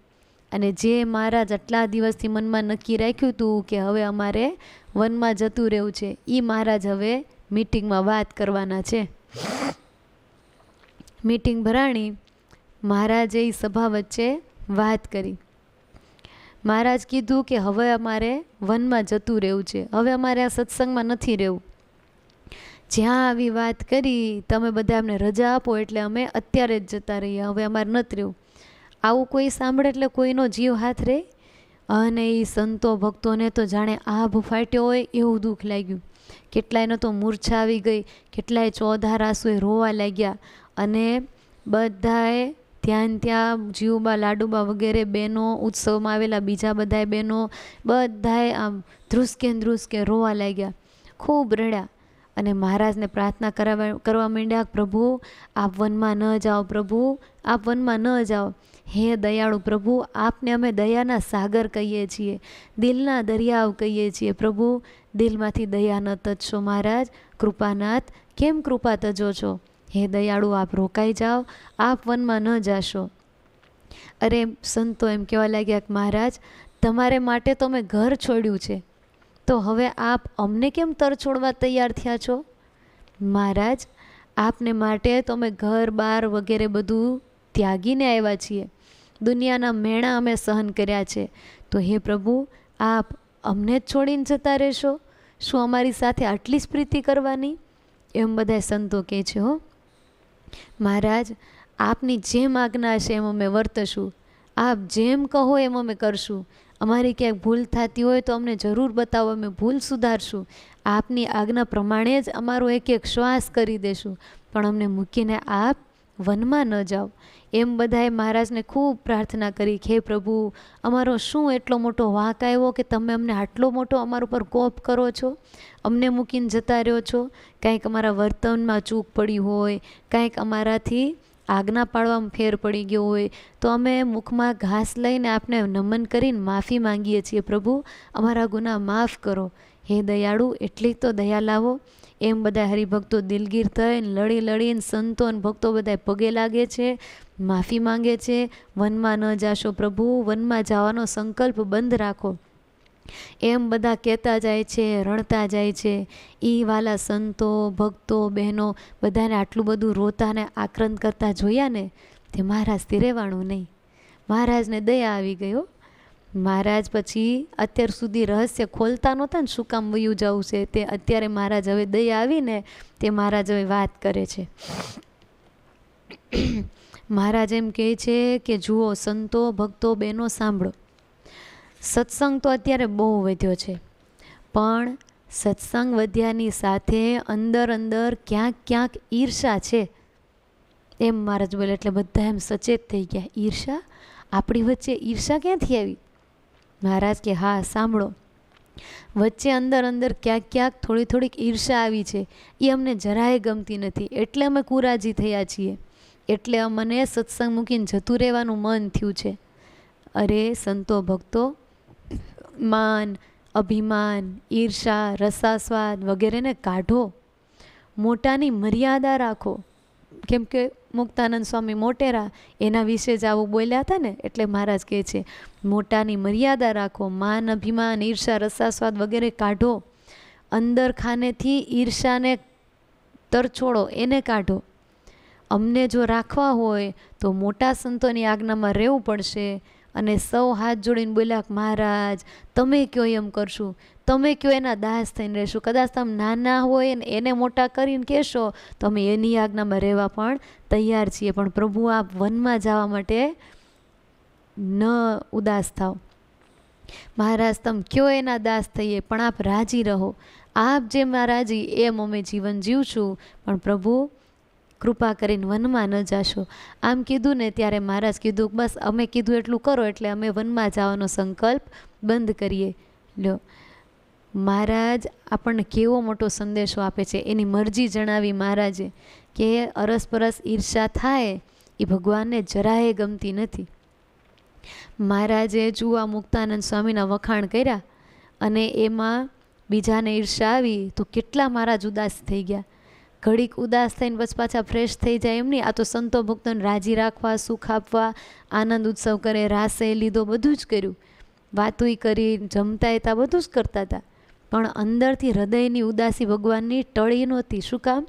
Speaker 1: અને જે મહારાજ આટલા દિવસથી મનમાં નક્કી રાખ્યું હતું કે હવે અમારે વનમાં જતું રહેવું છે એ મહારાજ હવે મીટિંગમાં વાત કરવાના છે મીટિંગ ભરાણી મહારાજે સભા વચ્ચે વાત કરી મહારાજ કીધું કે હવે અમારે વનમાં જતું રહેવું છે, હવે અમારે આ સત્સંગમાં નથી રહેવું. જ્યાં આવી વાત કરી, તમે બધા અમને રજા આપો એટલે અમે અત્યારે જ જતા રહીએ, હવે અમારે નથી રહેવું. આવું કોઈ સાંભળે એટલે કોઈનો જીવ હાથ રહે? અને એ સંતો ભક્તોને તો જાણે આભ ફાટ્યો હોય એવું દુઃખ લાગ્યું. કેટલાયનો તો મૂર્છા આવી ગઈ, કેટલાય ચોધાર આંસુએ રોવા લાગ્યા. અને બધાએ ત્યાં જીવબા, લાડુબા વગેરે બહેનો, ઉત્સવમાં આવેલા બીજા બધાય બહેનો, બધાએ આમ ધ્રુસકે રોવા લાગ્યા, ખૂબ રડ્યા. અને મહારાજને પ્રાર્થના કરવા માંડ્યા, પ્રભુ આપ વનમાં ન જાઓ, પ્રભુ આપ વનમાં ન જાઓ. હે દયાળુ પ્રભુ, આપને અમે દયાના સાગર કહીએ છીએ, દિલના દરિયાઓ કહીએ છીએ. પ્રભુ દિલમાંથી દયા ન તજશો મહારાજ, કૃપાનાથ કેમ કૃપા તજો છો? હે દયાળુ, આપ રોકાઈ જાઓ, આપ વનમાં ન જાશો. અરે સંતો એમ કહેવા લાગ્યા કે મહારાજ, તમારે માટે તો મેં ઘર છોડ્યું છે, તો હવે આપ અમને કેમ તર છોડવા તૈયાર થયા છો? મહારાજ, આપને માટે તો અમે ઘર બાર વગેરે બધું ત્યાગીને આવ્યા છીએ, દુનિયાના મેણા અમે સહન કર્યા છે, તો હે પ્રભુ, આપ અમને જ છોડીને જતા રહેશો? શું અમારી સાથે આટલી જ પ્રીતિ કરવાની? એમ બધા સંતો કહે છે. હો મહારાજ, આપની જેમ આજ્ઞા છે એમ અમે વર્તશું, આપ જેમ કહો એમ અમે કરશું. અમારી ક્યાંક ભૂલ થતી હોય તો અમને જરૂર બતાવો, અમે ભૂલ સુધારશું. આપની આજ્ઞા પ્રમાણે જ અમારો એક એક શ્વાસ કરી દેશું, પણ અમને મૂકીને આપ વનમાં ન જાઓ. એમ બધાએ મહારાજને ખૂબ પ્રાર્થના કરી કે હે પ્રભુ, અમારો શું એટલો મોટો વાંક આવ્યો કે તમે અમને આટલો મોટો અમારા ઉપર કોપ કરો છો, અમને મૂકીને જતા રહ્યો છો? કાંઈક અમારા વર્તનમાં ચૂક પડી હોય, કાંઈક અમારાથી આજ્ઞા પાળવામાં ફેર પડી ગયો હોય તો અમે મુખમાં ઘાસ લઈને આપને નમન કરીને માફી માંગીએ છીએ. પ્રભુ અમારા ગુનાહ માફ કરો. હે દયાળુ, એટલી તો દયા લાવો. એમ બધા હરિભક્તો દિલગીર થઈને લડીને સંતો અને ભક્તો બધા પગે લાગે છે, માફી માંગે છે. વનમાં ન જાશો પ્રભુ, વનમાં જવાનો સંકલ્પ બંધ રાખો. એમ બધા કહેતા જાય છે, રડતા જાય છે. એ વાલા સંતો ભક્તો બહેનો બધાને આટલું બધું રોતા ને આક્રંદ કરતા જોયા ને, તે મહારાજથી રહેવાનું નહીં. મહારાજને દયા આવી ગયો. મહારાજ પછી અત્યાર સુધી રહસ્ય ખોલતા નહોતા ને, શું કામ વયું જવું છે તે અત્યારે મહારાજ હવે દયા આવીને તે મહારાજ હવે વાત કરે છે. મહારાજ એમ કહે છે કે જુઓ સંતો ભક્તો બહેનો સાંભળો, સત્સંગ તો અત્યારે બહુ વધ્યો છે, પણ સત્સંગ વધ્યાની સાથે અંદર ક્યાંક ઈર્ષા છે. એમ મહારાજ બોલે એટલે બધા એમ સચેત થઈ ગયા, ઈર્ષા? આપણી વચ્ચે ઈર્ષા ક્યાંથી આવી? મહારાજ કે હા સાંભળો, વચ્ચે અંદર ક્યાંક થોડીક ઈર્ષા આવી છે, એ અમને જરાય ગમતી નથી, એટલે અમે કુરાજી થયા છીએ, એટલે અમને સત્સંગ મૂકીને જતું રહેવાનું મન થયું છે. અરે સંતો ભક્તો, માન અભિમાન ઈર્ષા રસાસ્વાદ વગેરેને કાઢો, મોટાની મર્યાદા રાખો. કેમ કે મુક્તાનંદ સ્વામી મોટેરા એના વિશે જ આવું બોલ્યા હતા ને, એટલે મહારાજ કહે છે મોટાની મર્યાદા રાખો, માન અભિમાન ઈર્ષા રસાસ્વાદ વગેરે કાઢો. અંદર ખાનેથી ઈર્ષાને તરછોડો, એને કાઢો. અમને જો રાખવા હોય તો મોટા સંતોની આજ્ઞામાં રહેવું પડશે. અને સૌ હાથ જોડીને બોલ્યા મહારાજ તમે કયો એમ કરશું, તમે કયો એના દાસ થઈને રહેશું. કદાચ તમે નાના હોય ને એને મોટા કરીને કહેશો તો અમે એની આજ્ઞામાં રહેવા પણ તૈયાર છીએ, પણ પ્રભુ આપ વનમાં જવા માટે ન ઉદાસ થાવ. મહારાજ તમે કયો એના દાસ થઈએ, પણ આપ રાજી રહો. આપ જેમ રાજી એમ અમે જીવન જીવશું, પણ પ્રભુ કૃપા કરીને વનમાં ન જાશો. આમ કીધું ને ત્યારે મહારાજ કીધું બસ અમે કીધું એટલું કરો, એટલે અમે વનમાં જવાનો સંકલ્પ બંધ કરીએ. લ્યો, મહારાજ આપણને કેવો મોટો સંદેશો આપે છે. એની મરજી જણાવી મહારાજે કે અરસપરસ ઈર્ષા થાય એ ભગવાનને જરાય ગમતી નથી. મહારાજે જુવા મુક્તાનંદ સ્વામીના વખાણ કર્યા અને એમાં બીજાને ઈર્ષા આવી તો કેટલા મહારાજ ઉદાસ થઈ ગયા. ઘડીક ઉદાસ થઈને બસ પાછા ફ્રેશ થઈ જાય એમ નહીં. આ તો સંતો ભક્તોને રાજી રાખવા, સુખ આપવા, આનંદ ઉત્સવ કરે, રાસે લીધો, બધું જ કર્યું, વાતુંય કરી, જમતા હતા, બધું જ કરતા હતા, પણ અંદરથી હૃદયની ઉદાસી ભગવાનની ટળી નહોતી. શું કામ?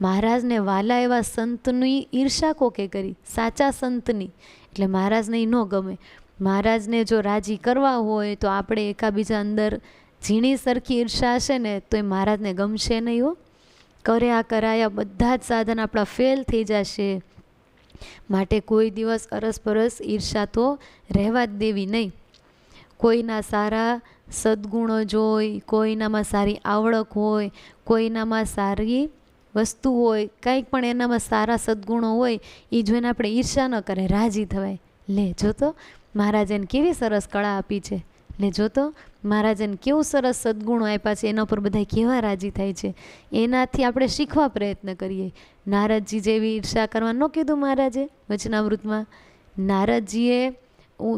Speaker 1: મહારાજને વાલા એવા સંતની ઈર્ષા કોકે કરી, સાચા સંતની, એટલે મહારાજને એ ન ગમે. મહારાજને જો રાજી કરવા હોય તો આપણે એકાબીજા અંદર ઝીણી સરખી ઈર્ષા હશે ને તો એ મહારાજને ગમશે નહીં હો. કર્યા કરાયા બધા જ સાધન આપણા ફેલ થઈ જશે. માટે કોઈ દિવસ અરસપરસ ઈર્ષા તો રહેવા જ દેવી નહીં. કોઈના સારા સદ્ગુણો જોઈ, કોઈનામાં સારી આવડત હોય, કોઈનામાં સારી વસ્તુ હોય, કંઈક પણ એનામાં સારા સદ્ગુણો હોય, એ જોઈને આપણે ઈર્ષા ન કરે, રાજી થવાય. લે જોતો મહારાજે એને કેવી સરસ કળા આપી છે, લે જોતો મહારાજને કેવું સરસ સદ્ગુણો આપ્યા છે, એના પર બધા કેવા રાજી થાય છે. એનાથી આપણે શીખવા પ્રયત્ન કરીએ. નારદજી જેવી ઈર્ષા કરવા ન કીધું મહારાજે વચનામૃતમાં. નારદજીએ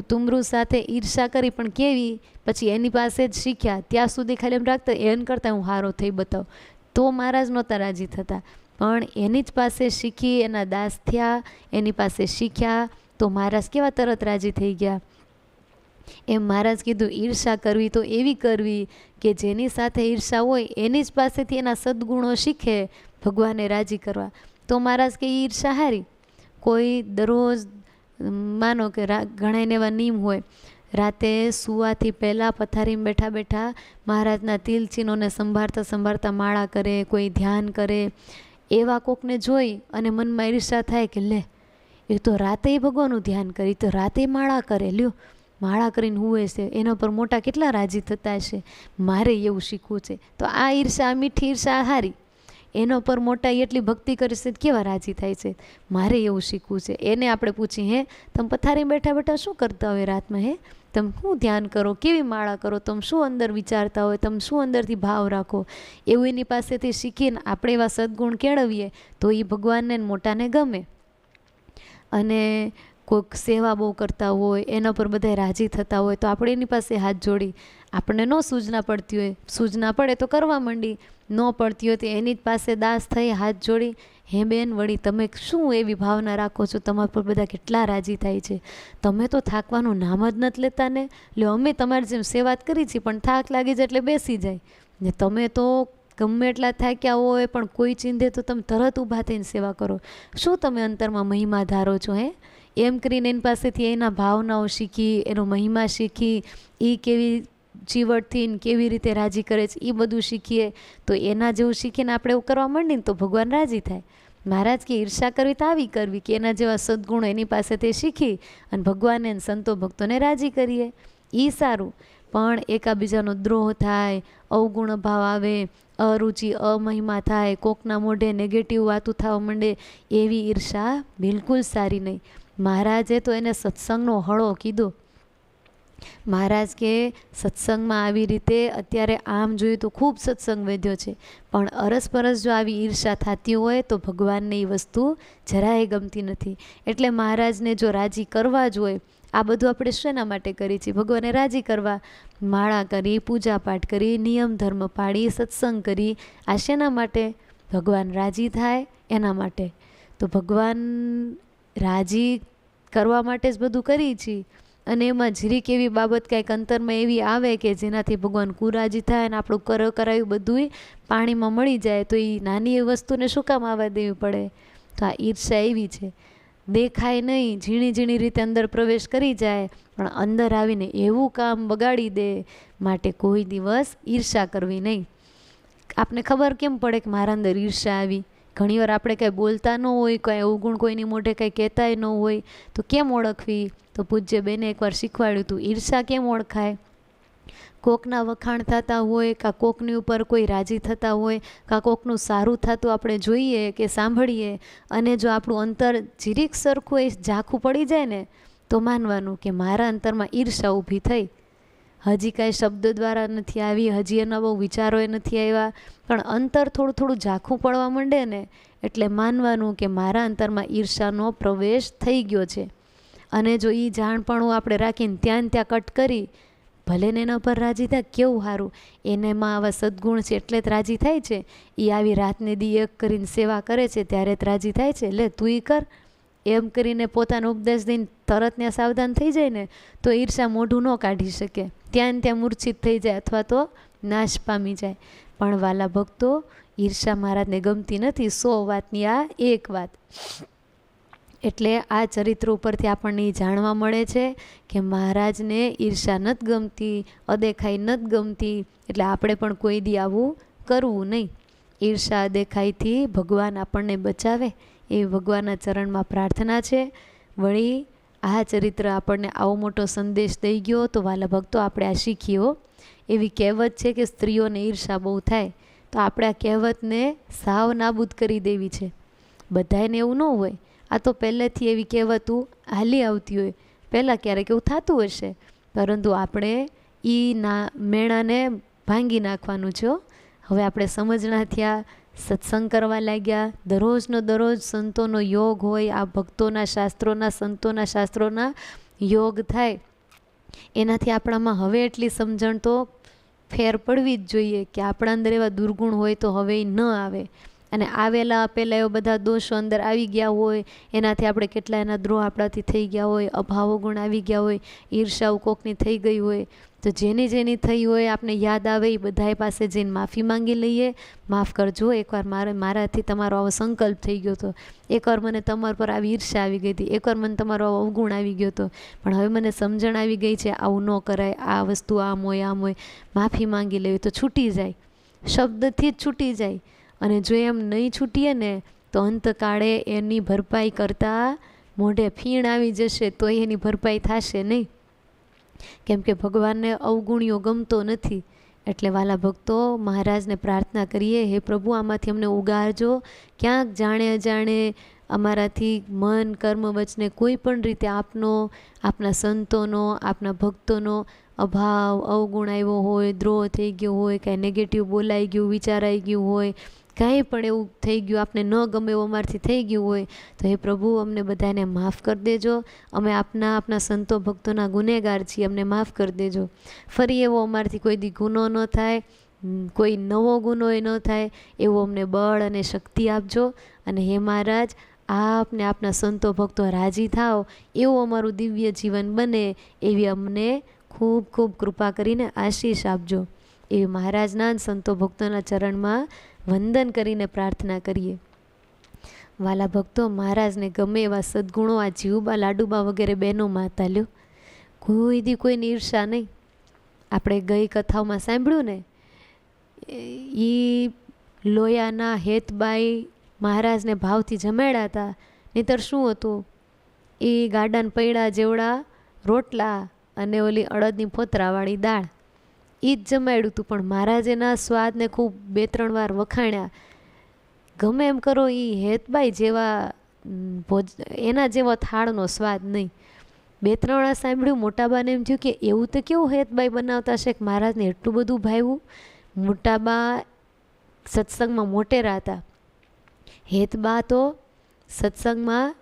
Speaker 1: તુમરુ સાથે ઈર્ષા કરી, પણ કેવી, પછી એની પાસે જ શીખ્યા. ત્યાં સુધી ખાલી એમ રાખતા એને કરતાં હું હારો થઈ બતાવ, તો મહારાજ નહોતા રાજી થતા. પણ એની જ પાસે શીખી, એના દાસ થયા, એની પાસે શીખ્યા, તો મહારાજ કેવા તરત રાજી થઈ ગયા. એમ મહારાજ કીધું ઈર્ષા કરવી તો એવી કરવી કે જેની સાથે ઈર્ષા હોય એની જ પાસેથી એના સદ્ગુણો શીખે, ભગવાનને રાજી કરવા. તો મહારાજ કે ઈર્ષા હારી. કોઈ દરરોજ માનો કે ઘણાને એવા નિયમ હોય, રાતે સુવાથી પહેલાં પથારીમાં બેઠા બેઠા મહારાજના તિલ ચિહ્નોને સંભાળતા સંભાળતા માળા કરે, કોઈ ધ્યાન કરે. એવા કોકને જોઈ અને મનમાં ઈર્ષા થાય કે લે એ તો રાતે ભગવાનનું ધ્યાન કરી, તો રાતે માળા કરે, લ્યો માળા કરીને હુએ છે, એના પર મોટા કેટલા રાજી થતા હશે, મારે એવું શીખવું છે. તો આ ઈર્ષા, મીઠી ઈર્ષા હારી. એનો પર મોટા એટલી ભક્તિ કરે છે કેવા રાજી થાય છે, મારે એવું શીખવું છે. એને આપણે પૂછીએ, હે તમે પથારી બેઠા બેઠા શું કરતા હોય રાતમાં, હે તમે શું ધ્યાન કરો, કેવી માળા કરો, તમે શું અંદર વિચારતા હોય, તમે શું અંદરથી ભાવ રાખો, એવું એની પાસેથી શીખીને આપણે એવા સદ્ગુણ કેળવીએ તો એ ભગવાનને મોટાને ગમે. અને કોઈક સેવા બહુ કરતા હોય, એના પર બધા રાજી થતા હોય, તો આપણે એની પાસે હાથ જોડી, આપણને ન સૂચના પડતી હોય, સૂચના પડે તો કરવા માંડી, ન પડતી હોય તો એની જ પાસે દાસ થઈ હાથ જોડી, હે બેન વળી તમે શું એવી ભાવના રાખો છો, તમારા પર બધા કેટલા રાજી થાય છે, તમે તો થાકવાનું નામ જ નથી લેતા ને, લ્યો અમે તમારી જેમ સેવા જ કરી છીએ પણ થાક લાગી જાય એટલે બેસી જાય ને, તમે તો ગમે એટલા થાક્યા હોય પણ કોઈ ચીંધે તો તમે તરત ઊભા થઈને સેવા કરો, શું તમે અંતરમાં મહિમા ધારો છો, હે એમ કરીને એની પાસેથી એના ભાવનાઓ શીખી, એનો મહિમા શીખી, એ કેવી ચીવટથી કેવી રીતે રાજી કરે છે એ બધું શીખીએ. તો એના જેવું શીખીને આપણે એવું કરવા માંડીને તો ભગવાન રાજી થાય. મહારાજ કે ઈર્ષા કરવી તો આવી કરવી કે એના જેવા સદ્ગુણો એની પાસેથી શીખી અને ભગવાનને સંતો ભક્તોને રાજી કરીએ, એ સારું. પણ એકાબીજાનો દ્રોહ થાય, અવગુણ ભાવ આવે, અરુચિ અમહિમા થાય, કોકના મોઢે નેગેટિવ વાતું થવા માંડે, એવી ઈર્ષા બિલકુલ સારી નહીં. મહારાજે તો એને સત્સંગનો હળો કીધો. મહારાજ કે સત્સંગમાં આવી રીતે અત્યારે આમ જોયું તો ખૂબ સત્સંગ વધ્યો છે, પણ અરસપરસ જો આવી ઈર્ષા થતી હોય તો ભગવાનને એ વસ્તુ જરાય ગમતી નથી. એટલે મહારાજને જો રાજી કરવા જ હોય, આ બધું આપણે શેના માટે કરીએ છીએ, ભગવાનને રાજી કરવા. માળા કરી, પૂજા પાઠ કરી, નિયમ ધર્મ પાડી, સત્સંગ કરી, આ શેના માટે, ભગવાન રાજી થાય એના માટે. તો ભગવાન રાજી કરવા માટે જ બધું કરીએ છીએ. અને એમાં જરીક એવી બાબત કાંઈક અંતરમાં એવી આવે કે જેનાથી ભગવાન કુરાજી થાય અને આપણું કરાયું બધું પાણીમાં મળી જાય, તો એ નાની એ વસ્તુને શું કામ આવવા દેવી પડે. તો આ ઈર્ષા એવી છે, દેખાય નહીં, ઝીણી ઝીણી રીતે અંદર પ્રવેશ કરી જાય પણ અંદર આવીને એવું કામ બગાડી દે. માટે કોઈ દિવસ ઈર્ષા કરવી નહીં. આપને ખબર કેમ પડે કે મારા અંદર ઈર્ષા આવી? ઘણીવાર આપણે કાંઈ બોલતા ન હોય, કાંઈ અવગુણ કોઈની મોઢે કાંઈ કહેતાય ન હોય, તો કેમ ઓળખવી? તો પૂજ્ય બેને એકવાર શીખવાડ્યું હતું, ઈર્ષા કેમ ઓળખાય. કોકના વખાણ થતા હોય, કાં કોકની ઉપર કોઈ રાજી થતા હોય, કાં કોકનું સારું થતું આપણે જોઈએ કે સાંભળીએ, અને જો આપણું અંતર જીરીક સરખું એ ઝાંખું પડી જાય ને તો માનવાનું કે મારા અંતરમાં ઈર્ષા ઊભી થઈ. હજી કાંઈ શબ્દ દ્વારા નથી આવી, હજી એના બહુ વિચારો એ નથી આવ્યા, પણ અંતર થોડું થોડું ઝાંખું પડવા માંડે ને એટલે માનવાનું કે મારા અંતરમાં ઈર્ષાનો પ્રવેશ થઈ ગયો છે. અને જો એ જાણપણું આપણે રાખીને ત્યાં કટ કરી, ભલે ને એના પર રાજી થાય, કેવું સારું, એનેમાં આવા સદ્ગુણ છે એટલે જ રાજી થાય છે. એ આવી રાતને દી એક કરીને સેવા કરે છે ત્યારે જ રાજી થાય છે, લે તું એ કર, એમ કરીને પોતાનો ઉપદેશ દઈને તરત ત્યાં સાવધાન થઈ જાય ને તો ઈર્ષા મોઢું ન કાઢી શકે, ત્યાં મૂર્છિત થઈ જાય અથવા તો નાશ પામી જાય. પણ વાલા ભક્તો, ઈર્ષા મહારાજને ગમતી નથી. 100 વાતની આ એક વાત. એટલે આ ચરિત્ર ઉપરથી આપણને જાણવા મળે છે કે મહારાજને ઈર્ષા નથી ગમતી, અદેખાઈ નથી ગમતી, એટલે આપણે પણ કોઈ દી આવું કરવું નહીં. ઈર્ષા અદેખાઈથી ભગવાન આપણને બચાવે એ ભગવાનના ચરણમાં પ્રાર્થના છે. વળી આ ચરિત્ર આપણને આવો મોટો સંદેશ દઈ ગયો તો વાલા ભક્તો આપણે આ શીખીઓ. એવી કહેવત છે કે સ્ત્રીઓને ઈર્ષા બહુ થાય, તો આપણે આ કહેવતને સાવ નાબૂદ કરી દેવી છે. બધાને એવું ન હોય, આ તો પહેલેથી એવી કહેવતું હાલી આવતી હોય, પહેલાં ક્યારેક એવું થતું હશે, પરંતુ આપણે મેણાને ભાંગી નાખવાનું છે. હવે આપણે સમજણા થયા, સત્સંગ કરવા લાગ્યા, દરરોજનો દરરોજ સંતોનો યોગ હોય, આ ભક્તોના શાસ્ત્રોના સંતોના શાસ્ત્રોના યોગ થાય, એનાથી આપણામાં હવે એટલી સમજણ તો ફેર પડવી જ જોઈએ કે આપણા અંદર એવા દુર્ગુણ હોય તો હવે એ ન આવે. અને આવેલા આપેલા એવા બધા દોષો અંદર આવી ગયા હોય, એનાથી આપણે કેટલા એના દ્રોહ આપણાથી થઈ ગયા હોય, અભાવો ગુણ આવી ગયા હોય, ઈર્ષાઓ કોકની થઈ ગઈ હોય, તો જેની થઈ હોય આપણે યાદ આવે એ બધાએ પાસે જઈને માફી માંગી લઈએ. માફ કરજો, એકવાર મારાથી તમારો આવો સંકલ્પ થઈ ગયો હતો, એકવાર મને તમારા પર આવી ઈર્ષા આવી ગઈ હતી, એકવાર મને તમારો આવો અવગુણ આવી ગયો હતો, પણ હવે મને સમજણ આવી ગઈ છે આવું ન કરાય, આ વસ્તુ આમ હોય, માફી માંગી લેવી તો છૂટી જાય, શબ્દથી જ છૂટી જાય. અને જો એમ નહીં છૂટીએ ને તો અંતકાળે એની ભરપાઈ કરતાં મોઢે ફીણ આવી જશે તો એની ભરપાઈ થશે નહીં, કેમ કે ભગવાનને અવગુણ્યો ગમતો નથી. એટલે વાલા ભક્તો, મહારાજને પ્રાર્થના કરીએ, હે પ્રભુ આમાંથી અમને ઉગારજો. ક્યાંક જાણે અજાણે અમારાથી મન કર્મ વચને કોઈ પણ રીતે આપનો, આપના સંતોનો, આપના ભક્તોનો અભાવ અવગુણ આવ્યો હોય, દ્રોહ થઈ ગયો હોય, કાંઈ નેગેટિવ બોલાઈ ગયું, વિચારાઈ ગયું હોય, કાંઈ પણ એવું થઈ ગયું, આપને ન ગમે એવું અમારથી થઈ ગયું હોય, તો હે પ્રભુ અમને બધાને માફ કરી દેજો. અમે આપના સંતો ભક્તોના ગુનેગાર છીએ, અમને માફ કરી દેજો. ફરી એવો અમારથી કોઈ દી ગુનો ન થાય, કોઈ નવો ગુનો એ ન થાય, એવું અમને બળ અને શક્તિ આપજો. અને હે મહારાજ, આપને આપના સંતો ભક્તો રાજી થાવ એવું અમારું દિવ્ય જીવન બને, એવી અમને ખૂબ ખૂબ કૃપા કરીને આશીષ આપજો. એવી મહારાજના સંતો ભક્તોના ચરણમાં વંદન કરીને પ્રાર્થના કરીએ. વાલા ભક્તો, મહારાજને ગમે એવા સદ્ગુણો આ જીવબા લાડુબા વગેરે બહેનોમાં હતા લ્યો, કોઈ દી કોઈની ઈર્ષા નહીં. આપણે ગઈ કથાઓમાં સાંભળ્યું ને, એ લોયાના હેતબાઈ મહારાજને ભાવથી જમાડ્યા હતા, નહીંતર શું હતું, એ ગાડાને પૈડા જેવડા રોટલા અને ઓલી અડદની ફોતરાવાળી દાળ એ જ જમાડ્યું હતું. પણ મહારાજેના સ્વાદને ખૂબ 2-3 વાર વખાણ્યા. ગમે એમ કરો, એ હેતબાઈ જેવા એના જેવો થાળનો સ્વાદ નહીં. 2-3 વાર સાંભળ્યું, મોટાબાને એમ થયું કે એવું તો કેવું હેતબાઈ બનાવતા હશે કે મહારાજને એટલું બધું ભાવ્યું. મોટાબા સત્સંગમાં મોટેરા હતા, હેતબા તો સત્સંગમાં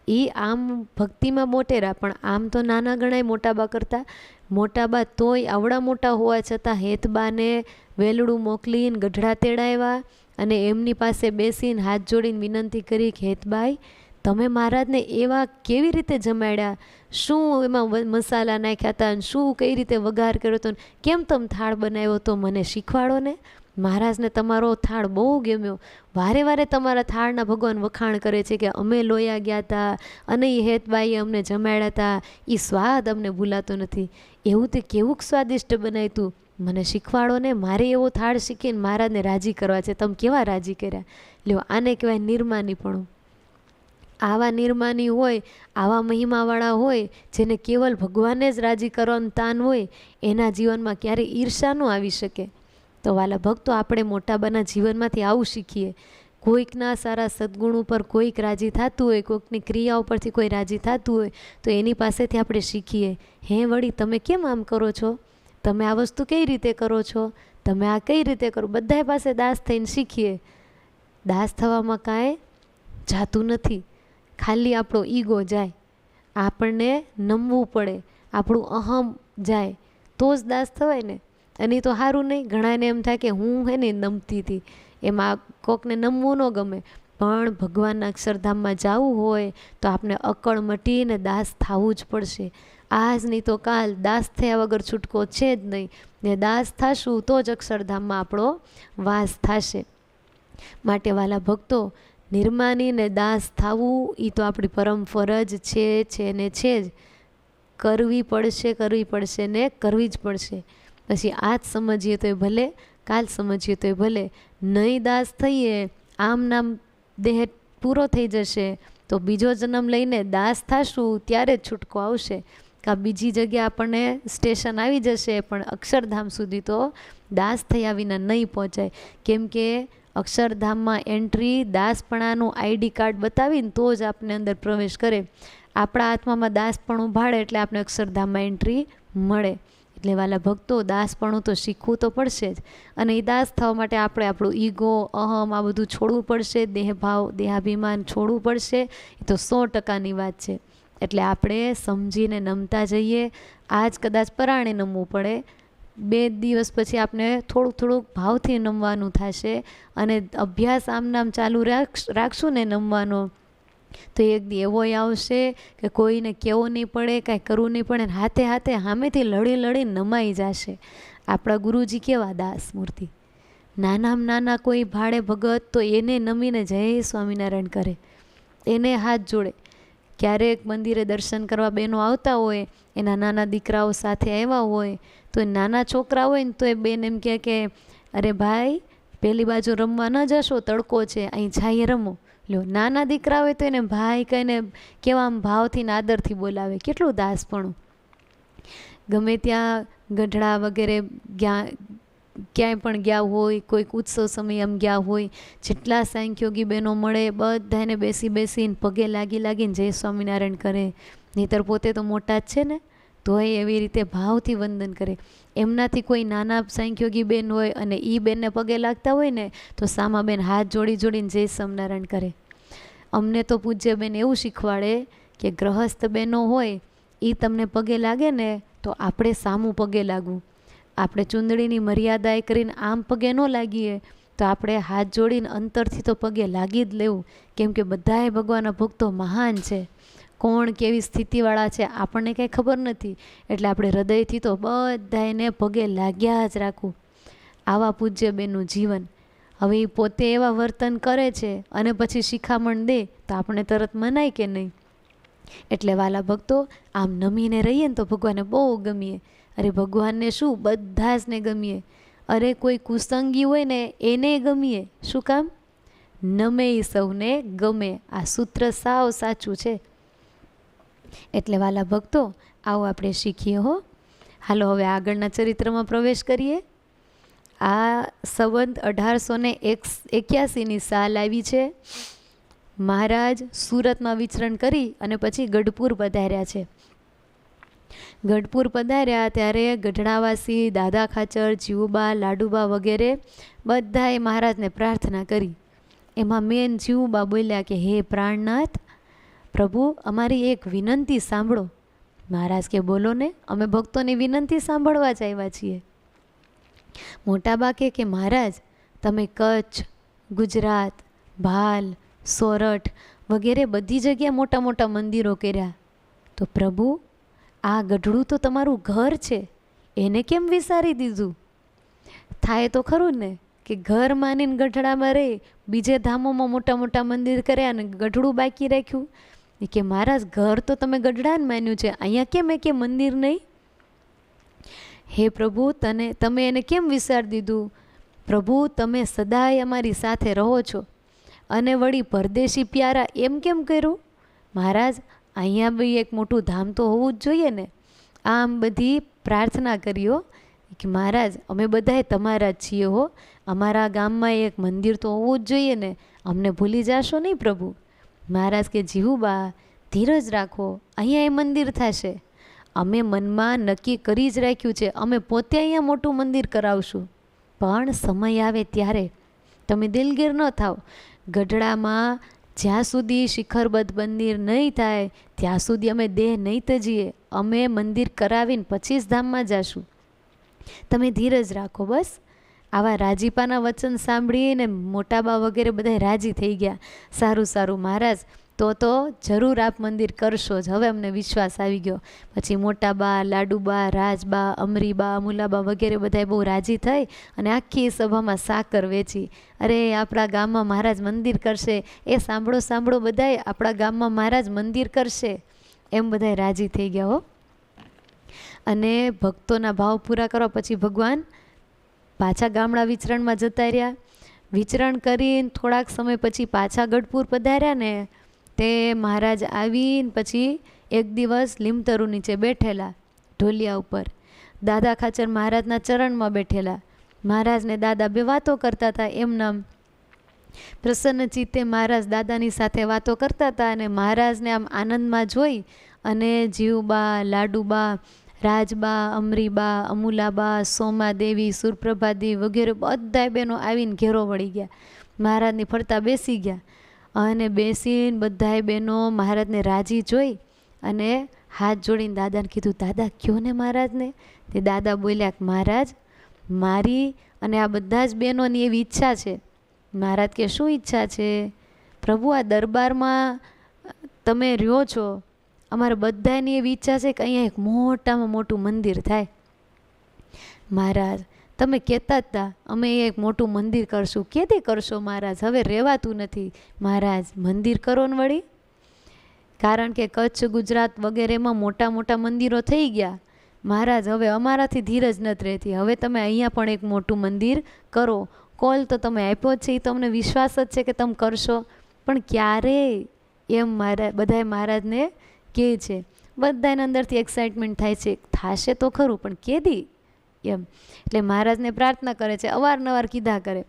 Speaker 1: એ આમ ભક્તિમાં મોટેરા, પણ આમ તો નાના ગણાય મોટાબા કરતાં. મોટાબા તોય આવડા મોટા હોવા છતાં હેતબાને વેલડું મોકલીને ગઢડા તેડાવ્યા અને એમની પાસે બેસીને હાથ જોડીને વિનંતી કરી કે હેતબાઈ, તમે મહારાજને એવા કેવી રીતે જમાડ્યા, શું એમાં મસાલા નાખ્યા હતા, શું કઈ રીતે વઘાર કર્યો હતો, કેમ તમે થાળ બનાવ્યો તો મને શીખવાડો ને. મહારાજને તમારો થાળ બહુ ગમ્યો, વારે વારે તમારા થાળના ભગવાન વખાણ કરે છે કે અમે લોયા ગયા હતા અને એ હેતબાઈએ અમને જમાડ્યા હતા, એ સ્વાદ અમને ભૂલાતો નથી. એવું તે કેવું સ્વાદિષ્ટ બનાવ્યું તું, મને શીખવાડો ને, મારે એવો થાળ શીખીને મહારાજને રાજી કરવા છે. તમે કેવા રાજી કર્યા લ્યો, આને કહેવાય નિર્માનીપણું. આવા નિર્માની હોય, આવા મહિમાવાળા હોય, જેને કેવલ ભગવાનને જ રાજી કરવાનું તાન હોય, એના જીવનમાં ક્યારેય ઈર્ષા ન આવી શકે. તો વાલા ભક્તો, આપણે મોટાબાના જીવનમાંથી આવું શીખીએ. કોઈકના સારા સદ્ગુણ ઉપર કોઈક રાજી થતું હોય, કોઈકની ક્રિયા ઉપરથી કોઈ રાજી થતું હોય, તો એની પાસેથી આપણે શીખીએ. હે વળી, તમે કેમ આમ કરો છો, તમે આ વસ્તુ કઈ રીતે કરો છો, તમે આ કઈ રીતે કરો. બધા પાસે દાસ થઈને શીખીએ. દાસ થવામાં કાંઈ જાતું નથી, ખાલી આપણો ઈગો જાય, આપણને નમવું પડે, આપણું અહમ જાય તો જ દાસ થવાય ને. અને એ તો સારું નહીં. ઘણાને એમ થાય કે હું હે ને નમતી હતી, એમાં કોકને નમવું ન ગમે. પણ ભગવાનના અક્ષરધામમાં જવું હોય તો આપણે અકળ મટીને દાસ થવું જ પડશે. આજ નહીં તો કાલ દાસ થયા વગર છૂટકો છે જ નહીં. ને દાસ થશું તો જ અક્ષરધામમાં આપણો વાસ થશે. માટે વાલા ભક્તો, નિર્માની ને દાસ થવું એ તો આપણી પરમ ફરજ છે ને છે જ. કરવી પડશે ને કરવી જ પડશે. પછી આજ સમજીએ તોય ભલે, કાલ સમજીએ તોય ભલે. નહીં દાસ થઈએ, આમ નામ દેહ પૂરો થઈ જશે તો બીજો જન્મ લઈને દાસ થશું ત્યારે જ છૂટકો આવશે. કાં બીજી જગ્યા આપણને સ્ટેશન આવી જશે, પણ અક્ષરધામ સુધી તો દાસ થયા વિના નહીં પહોંચાય. કેમ કે અક્ષરધામમાં એન્ટ્રી દાસપણાનું આઈડી કાર્ડ બતાવીને તો જ આપને અંદર પ્રવેશ કરે. આપણા આત્મામાં દાસપણું ભાળે એટલે આપણે અક્ષરધામમાં એન્ટ્રી મળે. એટલે વાલા ભક્તો, દાસપણું તો શીખવું તો પડશે જ. અને એ દાસ થવા માટે આપણે આપણું ઈગો, અહમ આ બધું છોડવું પડશે. દેહભાવ, દેહાભિમાન છોડવું પડશે. એ તો 100%ની વાત છે. એટલે આપણે સમજીને નમતા જઈએ. આજ કદાચ પરાણે નમવું પડે, 2 દિવસ પછી આપણે થોડુંક ભાવથી નમવાનું થશે. અને અભ્યાસ આમ ચાલુ રાખશું ને નમવાનો, તો એક દી એવોય આવશે કે કોઈને કહેવું નહીં પડે, કાંઈ કરવું નહીં પડે. હાથે સામેથી લડી નમાઈ જશે. આપણા ગુરુજી કેવા દાસ મૂર્તિ, નાનામાં નાના કોઈ ભાડે ભગત તો એને નમીને જય સ્વામિનારાયણ કરે, એને હાથ જોડે. ક્યારેક મંદિરે દર્શન કરવા બહેનો આવતા હોય, એના નાના દીકરાઓ સાથે આવ્યા હોય, તો નાના છોકરા હોય ને તો એ બેન એમ કહે કે અરે ભાઈ, પેલી બાજુ રમવા ન જશો, તડકો છે, અહીં છાઈએ રમો. લ્યો, નાના દીકરા હોય તો એને ભાઈ કહીને કેવા આમ ભાવથી ને આદરથી બોલાવે. કેટલું દાસપણું. ગમે ત્યાં ગઢડા વગેરે ક્યાંય પણ ગયા હોય, કોઈક ઉત્સવ સમય આમ ગયા હોય, જેટલા સાંખ્યોગી બહેનો મળે બધાને બેસીને પગે લાગીને જય સ્વામિનારાયણ કરે. નહીંતર પોતે તો મોટા જ છે ને, તોય એવી રીતે ભાવથી વંદન કરે. એમનાથી કોઈ નાના સાંખ્યોગી બેન હોય અને એ બેનને પગે લાગતા હોય ને, તો સામા બેન હાથ જોડીને જય સ્વામિનારાયણ કરે. અમને તો પૂજ્ય બેન એવું શીખવાડે કે ગ્રહસ્થ બહેનો હોય એ તમને પગે લાગે ને તો આપણે સામું પગે લાગવું. આપણે ચૂંદડીની મર્યાદા એ કરીને આમ પગે ન લાગીએ તો આપણે હાથ જોડીને અંતરથી તો પગે લાગી જ લેવું. કેમ કે બધાએ ભગવાનના ભક્તો મહાન છે. કોણ કેવી સ્થિતિવાળા છે આપણને કંઈ ખબર નથી. એટલે આપણે હૃદયથી તો બધાને પગે લાગ્યા જ રાખવું. આવા પૂજ્ય બેનનું જીવન. હવે એ પોતે એવા વર્તન કરે છે અને પછી શિખામણ દે તો આપણે તરત મનાય કે નહીં. એટલે વાલા ભક્તો, આમ નમીને રહીએ ને તો ભગવાનને બહુ ગમીએ. અરે ભગવાનને શું, બધા જ ને ગમીએ. અરે કોઈ કુસંગી હોય ને એને ગમીએ. શું કામ? નમે સૌને ગમે. આ સૂત્ર સાવ સાચું છે. એટલે વાલા ભક્તો, આવો આપણે શીખીએ હો. હાલો હવે આગળના ચરિત્રમાં પ્રવેશ કરીએ. આ સંવત 1881ની સાલ આવી છે. મહારાજ સુરતમાં વિચરણ કરી અને પછી ગઢપુર પધાર્યા છે. ગઢપુર પધાર્યા ત્યારે ગઢડાવાસી દાદા ખાચર, જીવુબા, લાડુબા વગેરે બધાએ મહારાજને પ્રાર્થના કરી. એમાં મેન જીવુબા બોલ્યા કે હે પ્રાણનાથ પ્રભુ, અમારી એક વિનંતી સાંભળો. મહારાજ કે બોલો ને, અમે ભક્તોની વિનંતી સાંભળવા જ આવ્યા છીએ. મોટાબા કે મહારાજ, તમે કચ્છ, ગુજરાત, ભાલ, સોરઠ વગેરે બધી જગ્યાએ મોટા મોટા મંદિરો કર્યા, તો પ્રભુ આ ગઢડું તો તમારું ઘર છે, એને કેમ વિસારી દીધું? થાય તો ખરું ને કે ઘર માનીને ગઢડામાં રહી, બીજે ધામોમાં મોટા મોટા મંદિર કર્યા અને ગઢડું બાકી રાખ્યું. કે મહારાજ, ઘર તો તમે ગઢડાને માન્યું છે, અહીંયા કેમ કે મંદિર નહીં? હે પ્રભુ, તમે એને કેમ વિસારી દીધું? પ્રભુ, તમે સદાય અમારી સાથે રહો છો અને વળી પરદેશી પ્યારા એમ કેમ કર્યું? મહારાજ, અહીંયા બી એક મોટું ધામ તો હોવું જ જોઈએ ને. આમ બધી પ્રાર્થના કર્યો કે મહારાજ, અમે બધાએ તમારા જ છીએ હો, અમારા ગામમાં એક મંદિર તો હોવું જ જોઈએ ને, અમને ભૂલી જાશો નહીં પ્રભુ. મહારાજ કે જીવુબા, ધીરજ રાખો, અહીંયા એ મંદિર થશે. અમે મનમાં નક્કી કરી જ રાખ્યું છે, અમે પોતે અહીંયા મોટું મંદિર કરાવશું. પણ સમય આવે ત્યારે તમે દિલગીર ન થાવ. ગઢડામાં જ્યાં સુધી શિખરબદ્ધ મંદિર નહીં થાય ત્યાં સુધી અમે દેહ નહીં તજીએ. અમે મંદિર કરાવીને પછી જ ધામમાં જશું. તમે ધીરજ રાખો બસ. આવા રાજીપાના વચન સાંભળીને મોટાબા વગેરે બધા રાજી થઈ ગયા. સારું મહારાજ, તો જરૂર આપ મંદિર કરશો જ, હવે અમને વિશ્વાસ આવી ગયો. પછી મોટાબા, લાડુબા, રાજબા, અમરીબા, અમુલાબા વગેરે બધાએ બહુ રાજી થઈ અને આખી સભામાં સાકર વેચી. અરે આપણા ગામમાં મહારાજ મંદિર કરશે, એ સાંભળો સાંભળો બધાએ, આપણા ગામમાં મહારાજ મંદિર કરશે, એમ બધાએ રાજી થઈ ગયા હો. અને ભક્તોના ભાવ પૂરા કરવા પછી ભગવાન પાછા ગામડા વિચરણમાં જતા રહ્યા. વિચરણ કરીને થોડાક સમય પછી પાછા ગઢપુર પધાર્યા ને તે મહારાજ આવીને પછી એક દિવસ લીમતરુ નીચે બેઠેલા ઢોલિયા ઉપર. દાદા ખાચર મહારાજના ચરણમાં બેઠેલા. મહારાજ ને દાદા બે વાતો કરતા હતા. એમના પ્રસન્ન ચિત્તે મહારાજ દાદાની સાથે વાતો કરતા હતા અને મહારાજને આમ આનંદમાં જોઈ અને જીવબા, લાડુબા, રાજબા, અમરીબા, અમુલાબા, સોમાદેવી, સુરપ્રભાદેવી વગેરે બધા બહેનો આવીને ઘેરો વળી ગયા. મહારાજની ફરતા બેસી ગયા અને બેસીને બધાએ બહેનો મહારાજને રાજી જોઈ અને હાથ જોડીને દાદાને કીધું, દાદા કયો ને મહારાજને. તે દાદા બોલ્યા કે મહારાજ મારી અને આ બધા જ બહેનોની એવી ઈચ્છા છે. મહારાજ કે શું ઈચ્છા છે? પ્રભુ આ દરબારમાં તમે રહ્યો છો, અમારે બધાની એવી ઈચ્છા છે કે અહીંયા એક મોટામાં મોટું મંદિર થાય. મહારાજ તમે કહેતા જ હતા અમે એક મોટું મંદિર કરશું. કેદી કરશો મહારાજ? હવે રહેવાતું નથી. મહારાજ મંદિર કરો ને વળી. કારણ કે કચ્છ, ગુજરાત વગેરેમાં મોટા મોટા મંદિરો થઈ ગયા. મહારાજ હવે અમારાથી ધીરજ નથી રહેતી, હવે તમે અહીંયા પણ એક મોટું મંદિર કરો. કોલ તો તમે આપ્યો જ છે, એ તમને વિશ્વાસ જ છે કે તમે કરશો, પણ ક્યારે? એમ બધાએ મહારાજને કહે છે. બધાને અંદરથી એક્સાઇટમેન્ટ થાય છે, થશે તો ખરું પણ કેદી એમ. એટલે મહારાજને પ્રાર્થના કરે છે, અવારનવાર કીધા કરે.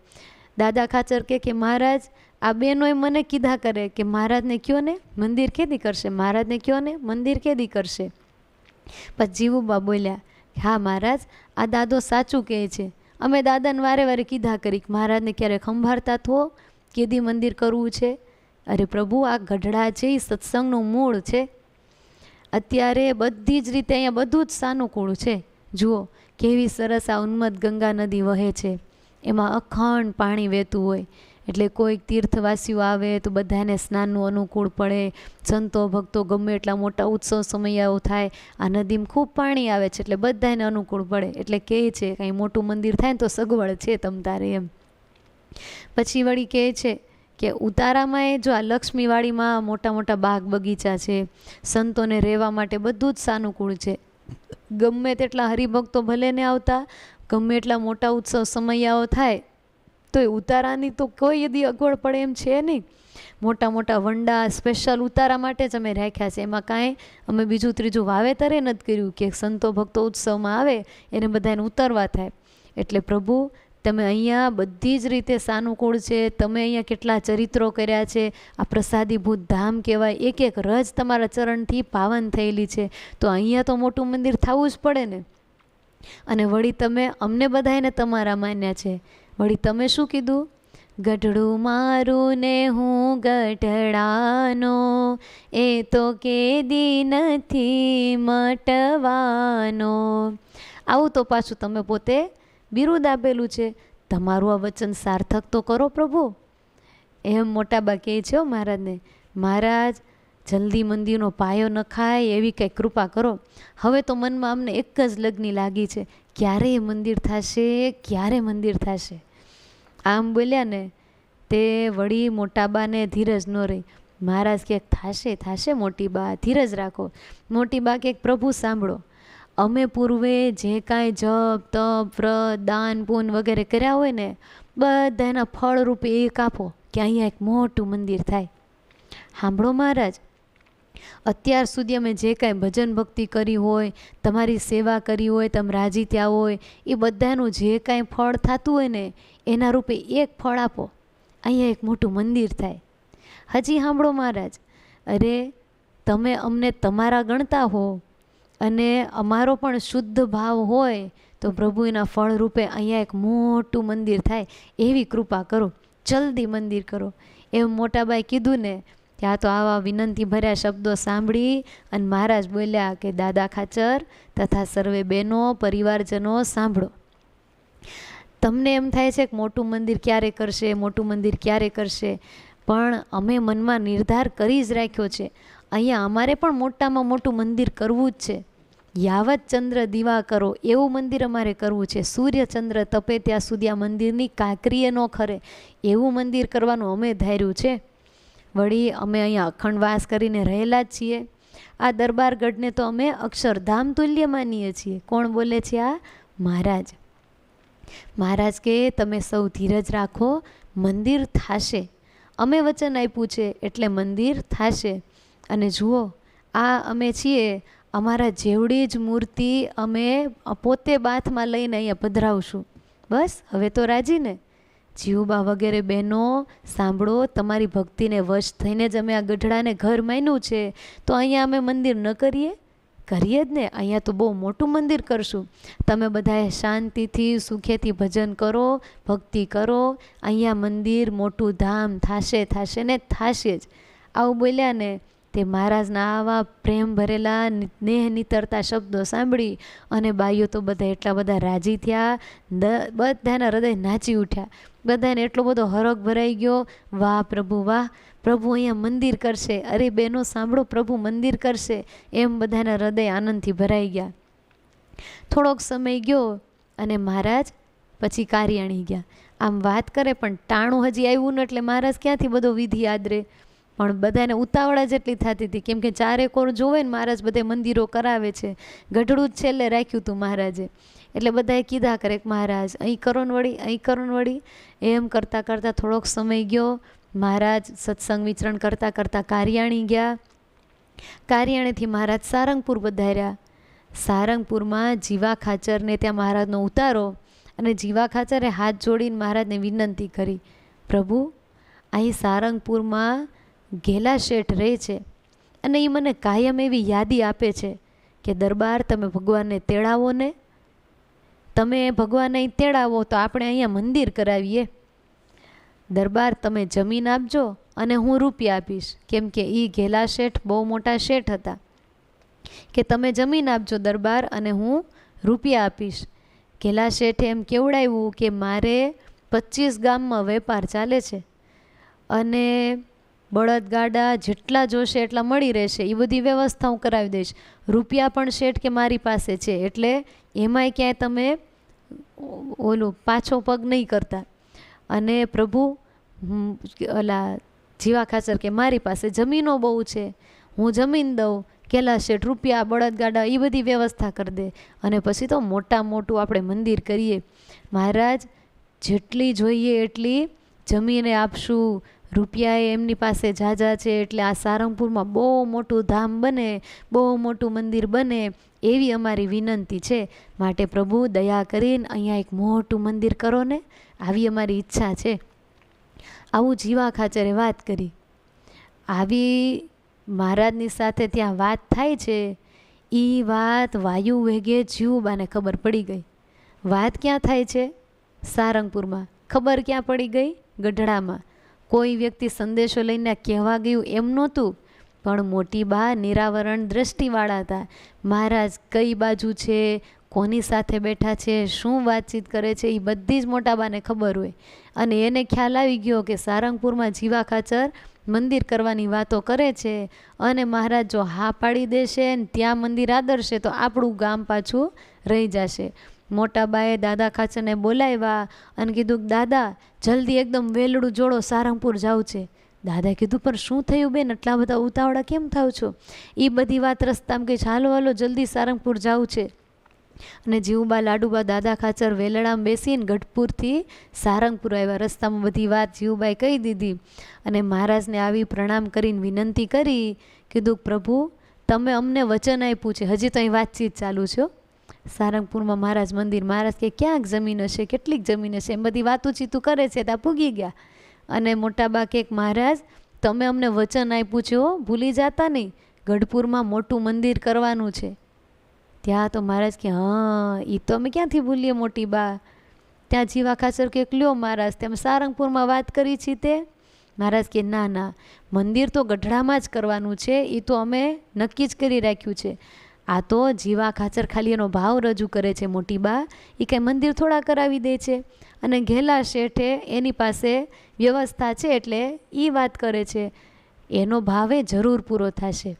Speaker 1: દાદા ખાચર કે મહારાજ આ બહેનોએ મને કીધા કરે કે મહારાજને કયો ને મંદિર કેદી કરશે, મહારાજને કયો ને મંદિર કેદી કરશે. પછી જીવુબા બોલ્યા, હા મહારાજ આ દાદો સાચું કહે છે. અમે દાદાને વારે વારે કીધા કરી કે મહારાજને ક્યારે ખંભાળતા થો, કેદી મંદિર કરવું છે. અરે પ્રભુ આ ગઢડા છે એ સત્સંગનું મૂળ છે. અત્યારે બધી જ રીતે અહીંયા બધું જ સાનુકૂળ છે. જુઓ કેવી સરસ આ ઉન્મત્ત ગંગા નદી વહે છે, એમાં અખંડ પાણી વહેતું હોય. એટલે કોઈક તીર્થવાસીઓ આવે તો બધાને સ્નાનનું અનુકૂળ પડે. સંતો ભક્તો ગમે એટલા મોટા ઉત્સવ સમયાઓ થાય, આ નદીમાં ખૂબ પાણી આવે છે એટલે બધાને અનુકૂળ પડે. એટલે કહે છે કાંઈ મોટું મંદિર થાય ને તો સગવડ છે તમ તારે એમ. પછી વળી કહે છે કે ઉતારામાં એ જો આ લક્ષ્મીવાડીમાં મોટા મોટા બાગ બગીચા છે, સંતોને રહેવા માટે બધું જ સાનુકૂળ છે. ગમે તેટલા હરિભક્તો ભલે ને આવતા, ગમે એટલા મોટા ઉત્સવ સમયાઓ થાય તો એ ઉતારાની તો કોઈ યદી અગવડ પડે એમ છે નહીં. મોટા મોટા વંડા સ્પેશિયલ ઉતારા માટે જ અમે રાખ્યા છે. એમાં કાંઈ અમે બીજું ત્રીજું વાવેતરે નથી કર્યું કે સંતો ભક્તો ઉત્સવમાં આવે એને બધાને ઉતારવા થાય. એટલે પ્રભુ તમે અહીંયા બધી જ રીતે સાનુકૂળ છે. તમે અહીંયા કેટલા ચરિત્રો કર્યા છે. આ પ્રસાદીભૂત ધામ કહેવાય. એક એક રજ તમારા ચરણથી પાવન થયેલી છે. તો અહીંયા તો મોટું મંદિર થવું જ પડે ને. અને વળી તમે અમને બધાને તમારા માન્યા છે. વળી તમે શું કીધું? ગઢડું મારું ને હું ગઢડાનો, એ તો કેદી નથી મટવાનો. આવું તો પાછું તમે પોતે બિરુદ આપેલું છે. તમારું આ વચન સાર્થક તો કરો પ્રભુ, એમ મોટાબા કહે છે મહારાજને. મહારાજ જલ્દી મંદિરનો પાયો નખાય એવી કંઈ કૃપા કરો. હવે તો મનમાં અમને એક જ લગ્ની લાગી છે, ક્યારે એ મંદિર થશે, ક્યારે મંદિર થશે. આમ બોલ્યા ને તે વળી મોટાબાને ધીરજ ન રહી. મહારાજ કે થશે થશે મોટી બા, ધીરજ રાખો. મોટી બા કે પ્રભુ સાંભળો, અમે પૂર્વે જે કાંઈ જપ તપ વ્રત દાન પૂન વગેરે કર્યા હોય ને બધા એના ફળ રૂપે એક આપો કે અહીંયા એક મોટું મંદિર થાય. સાંભળો મહારાજ, અત્યાર સુધી અમે જે કાંઈ ભજન ભક્તિ કરી હોય, તમારી સેવા કરી હોય, તમે રાજી ત્યાં હોય, એ બધાનું જે કાંઈ ફળ થતું હોય ને એના રૂપે એક ફળ આપો, અહીંયા એક મોટું મંદિર થાય. હજી સાંભળો મહારાજ, અરે તમે અમને તમારા ગણતા હો અને અમારો પણ શુદ્ધ ભાવ હોય તો પ્રભુ એના ફળ રૂપે અહીંયા એક મોટું મંદિર થાય એવી કૃપા કરો, જલ્દી મંદિર કરો. એમ મોટાબાઈ કીધું ને ત્યાં તો આવા વિનંતી ભર્યા શબ્દો સાંભળી અને મહારાજ બોલ્યા કે દાદા ખાચર તથા સર્વે બહેનો પરિવારજનો સાંભળો. તમને એમ થાય છે કે મોટું મંદિર ક્યારે કરશે, મોટું મંદિર ક્યારે કરશે. પણ અમે મનમાં નિર્ધાર કરી જ રાખ્યો છે, અહીંયા અમારે પણ મોટામાં મોટું મંદિર કરવું જ છે. યાવત ચંદ્ર દીવા કરો એવું મંદિર અમારે કરવું છે. સૂર્ય ચંદ્ર તપે ત્યાં સુધી આ મંદિરની કાંકરીએ ન ખરે એવું મંદિર કરવાનું અમે ધાર્યું છે. વળી અમે અહીંયા અખંડવાસ કરીને રહેલા જ છીએ. આ દરબારગઢને તો અમે અક્ષરધામ તુલ્ય માનીએ છીએ. કોણ બોલે છે? આ મહારાજ. મહારાજ કે તમે સૌ ધીરજ રાખો, મંદિર થાશે. અમે વચન આપ્યું છે એટલે મંદિર થાશે. અને જુઓ, આ અમે છીએ, અમારા જેવડી જ મૂર્તિ અમે પોતે બાથમાં લઈને અહીંયા પધરાવશું. બસ હવે તો રાજી ને? જીવુબા વગેરે બહેનો સાંભળો, તમારી ભક્તિને વશ થઈને જ અમે આ ગઢડાને ઘર માન્યું છે, તો અહીંયા અમે મંદિર ન કરીએ? કરીએ જ ને. અહીંયા તો બહુ મોટું મંદિર કરશું. તમે બધાએ શાંતિથી સુખેથી ભજન કરો, ભક્તિ કરો. અહીંયા મંદિર મોટું ધામ થાશે ને થાશે જ. આવું બોલ્યા ને તે મહારાજના આવા પ્રેમ ભરેલા નેહ નીતરતા શબ્દો સાંભળી અને બાઈઓ તો બધા એટલા બધા રાજી થયા, બધાના હૃદય નાચી ઉઠ્યા. બધાને એટલો બધો હરખ ભરાઈ ગયો. વાહ પ્રભુ વાહ, પ્રભુ અહીંયા મંદિર કરશે. અરે બહેનો સાંભળો, પ્રભુ મંદિર કરશે. એમ બધાના હૃદય આનંદથી ભરાઈ ગયા. થોડોક સમય ગયો અને મહારાજ પછી કારિયાણી ગયા. આમ વાત કરે પણ ટાણું હજી આવ્યું ને એટલે મહારાજ ક્યાંથી બધો વિધિ યાદ રહે. પણ બધાને ઉતાવળા જેટલી થતી હતી, કેમ કે ચારે કોર જોવે ને મહારાજ બધે મંદિરો કરાવે છે. ગઢડું જ છેલ્લે રાખ્યું હતું મહારાજે. એટલે બધાએ કીધા કરે કે મહારાજ અહીં કરો ને વળી, અહીં કરો ને વળી. એમ કરતાં કરતાં થોડોક સમય ગયો. મહારાજ સત્સંગ વિચરણ કરતાં કરતાં કારિયાણી ગયા. કારિયાણીથી મહારાજ સારંગપુર પધાર્યા. સારંગપુરમાં જીવા ખાચરને ત્યાં મહારાજનો ઉતારો. અને જીવા ખાચરે હાથ જોડીને મહારાજને વિનંતી કરી, પ્રભુ અહીં સારંગપુરમાં ઘેલા શેઠ રહે છે અને એ મને કાયમ એવી યાદી આપે છે કે દરબાર તમે ભગવાનને તેડાવો ને, તમે ભગવાનને અહીં તેડાવો તો આપણે અહીંયા મંદિર કરાવીએ. દરબાર તમે જમીન આપજો અને હું રૂપિયા આપીશ. કેમ કે એ ઘેલા શેઠ બહુ મોટા શેઠ હતા. કે તમે જમીન આપજો દરબાર અને હું રૂપિયા આપીશ. ઘેલા શેઠે એમ કેવડાવ્યું કે મારે 25 ગામમાં વેપાર ચાલે છે અને બળદગાડા જેટલા જોશે એટલા મળી રહેશે, એ બધી વ્યવસ્થા હું કરાવી દઈશ. રૂપિયા પણ શેઠ કે મારી પાસે છે, એટલે એમાંય ક્યાંય તમે ઓલું પાછો પગ નહીં કરતા. અને પ્રભુ ઓલા જીવા ખાચર કે મારી પાસે જમીનો બહુ છે, હું જમીન દઉં, કેલા શેઠ રૂપિયા બળદગાડા એ બધી વ્યવસ્થા કરી દે અને પછી તો મોટા મોટું આપણે મંદિર કરીએ. મહારાજ જેટલી જોઈએ એટલી જમીને આપશું, રૂપિયા એમની પાસે ઝાઝા છે, એટલે આ સારંગપુરમાં બહુ મોટું ધામ બને, બહુ મોટું મંદિર બને એવી અમારી વિનંતી છે. માટે પ્રભુ દયા કરીને અહીંયા એક મોટું મંદિર કરો ને, આવી અમારી ઈચ્છા છે. આવું જીવા ખાચરે વાત કરી. આવી મહારાજની સાથે ત્યાં વાત થાય છે. એ વાત વાયુ વેગે જીવુબાને ખબર પડી ગઈ. વાત ક્યાં થાય છે? સારંગપુરમાં. ખબર ક્યાં પડી ગઈ? ગઢડામાં. કોઈ વ્યક્તિ સંદેશો લઈને કહેવા ગયું એમ નહોતું, પણ મોટી બા નિરાવરણ દ્રષ્ટિવાળા હતા. મહારાજ કઈ બાજુ છે, કોની સાથે બેઠા છે, શું વાતચીત કરે છે, એ બધી જ મોટા બાને ખબર હોય. અને એને ખ્યાલ આવી ગયો કે સારંગપુરમાં જીવા ખાચર મંદિર કરવાની વાતો કરે છે અને મહારાજ જો હા પાડી દેશે ને ત્યાં મંદિર આદરશે તો આપણું ગામ પાછું રહી જશે. મોટા બાએ દાદા ખાચરને બોલાવ્યા અને કીધું, દાદા જલ્દી એકદમ વેલડું જોડો, સારંગપુર જાવું છે. દાદાએ કીધું, પણ શું થયું બેન, એટલા બધા ઉતાવળા કેમ થાવ છો? એ બધી વાત રસ્તામાં કહી, હાલો હાલો જલ્દી સારંગપુર જાવું છે. અને જીવુબા લાડુબા દાદા ખાચર વેલડામાં બેસીને ગઢપુરથી સારંગપુર આવ્યા. રસ્તામાં બધી વાત જીવુબાએ કહી દીધી અને મહારાજને આવી પ્રણામ કરીને વિનંતી કરી. કીધું, પ્રભુ તમે અમને વચન આપ્યું છે, હજી તો અહીં વાતચીત ચાલુ છે. સારંગપુરમાં મહારાજ મંદિર, મહારાજ કે ક્યાંક જમીન હશે, કેટલીક જમીન હશે, એમ બધી વાતું ચીતું કરે છે. ત્યાં પૂગી ગયા અને મોટા બા કે મહારાજ તમે અમને વચન આપ્યું છે, ભૂલી જતા નહીં, ગઢપુરમાં મોટું મંદિર કરવાનું છે. ત્યાં તો મહારાજ કે હા એ તો અમે ક્યાંથી ભૂલીએ મોટી બા. ત્યાં જીવા ખાચર કે લ્યો મહારાજ તમે સારંગપુરમાં વાત કરી છે તે? મહારાજ કે ના મંદિર તો ગઢડામાં જ કરવાનું છે, એ તો અમે નક્કી જ કરી રાખ્યું છે. આ તો જીવા ખાચર ખાલી એનો ભાવ રજૂ કરે છે. મોટી બા એ કંઈ મંદિર થોડા કરાવી દે છે, અને ઘેલા શેઠે એની પાસે વ્યવસ્થા છે એટલે એ વાત કરે છે. એનો ભાવે જરૂર પૂરો થશે.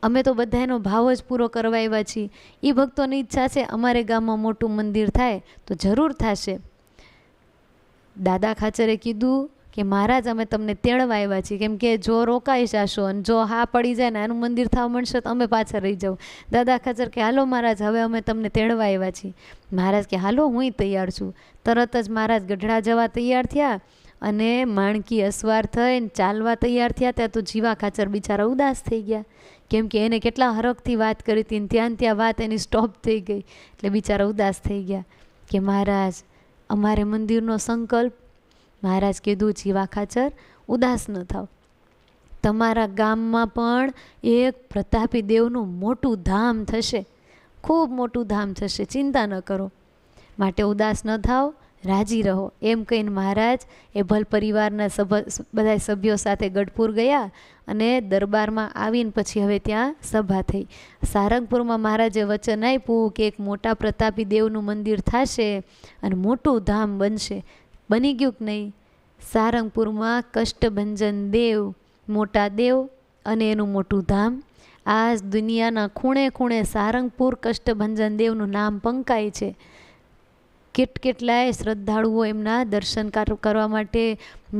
Speaker 1: અમે તો બધા એનો ભાવ જ પૂરો કરવા આવ્યા છીએ. એ ભક્તોની ઈચ્છા છે અમારે ગામમાં મોટું મંદિર થાય તો જરૂર થશે. દાદા ખાચરે કીધું કે મહારાજ અમે તમને તેડવા આવ્યા છીએ, કેમ કે જો રોકાઈ જશો અને જો હા પડી જાય ને આનું મંદિર થવા મળશે તો અમે પાછા રહી જાવ. દાદા ખાચર કે હાલો મહારાજ, હવે અમે તમને તેડવા આવ્યા છીએ. મહારાજ કે હાલો, હુંય તૈયાર છું. તરત જ મહારાજ ગઢડા જવા તૈયાર થયા અને માણકી અસવાર થઈને ચાલવા તૈયાર થયા. ત્યાં તો જીવા ખાચર બિચારા ઉદાસ થઈ ગયા, કેમ કે એને કેટલા હરખથી વાત કરી હતી ને ત્યાં વાત એની સ્ટોપ થઈ ગઈ. એટલે બિચારા ઉદાસ થઈ ગયા કે મહારાજ અમારે મંદિરનો સંકલ્પ. મહારાજ કીધું જીવા ખાચર ઉદાસ ન થાવ, તમારા ગામમાં પણ એક પ્રતાપી દેવનું મોટું ધામ થશે, ખૂબ મોટું ધામ થશે, ચિંતા ન કરો, માટે ઉદાસ ન થાવ, રાજી રહો. એમ કહીને મહારાજ એ ભલ પરિવારના બધા સભ્યો સાથે ગઢપુર ગયા અને દરબારમાં આવીને પછી હવે ત્યાં સભા થઈ. સારંગપુરમાં મહારાજે વચન આપ્યું કે એક મોટા પ્રતાપી દેવનું મંદિર થશે અને મોટું ધામ બનશે. બની ગયું કે નહીં? સારંગપુરમાં કષ્ટભંજન દેવ, મોટા દેવ અને એનું મોટું ધામ. આજ દુનિયાના ખૂણે ખૂણે સારંગપુર કષ્ટભંજન દેવનું નામ પંકાય છે. કેટલાય શ્રદ્ધાળુઓ એમના દર્શન કરવા માટે,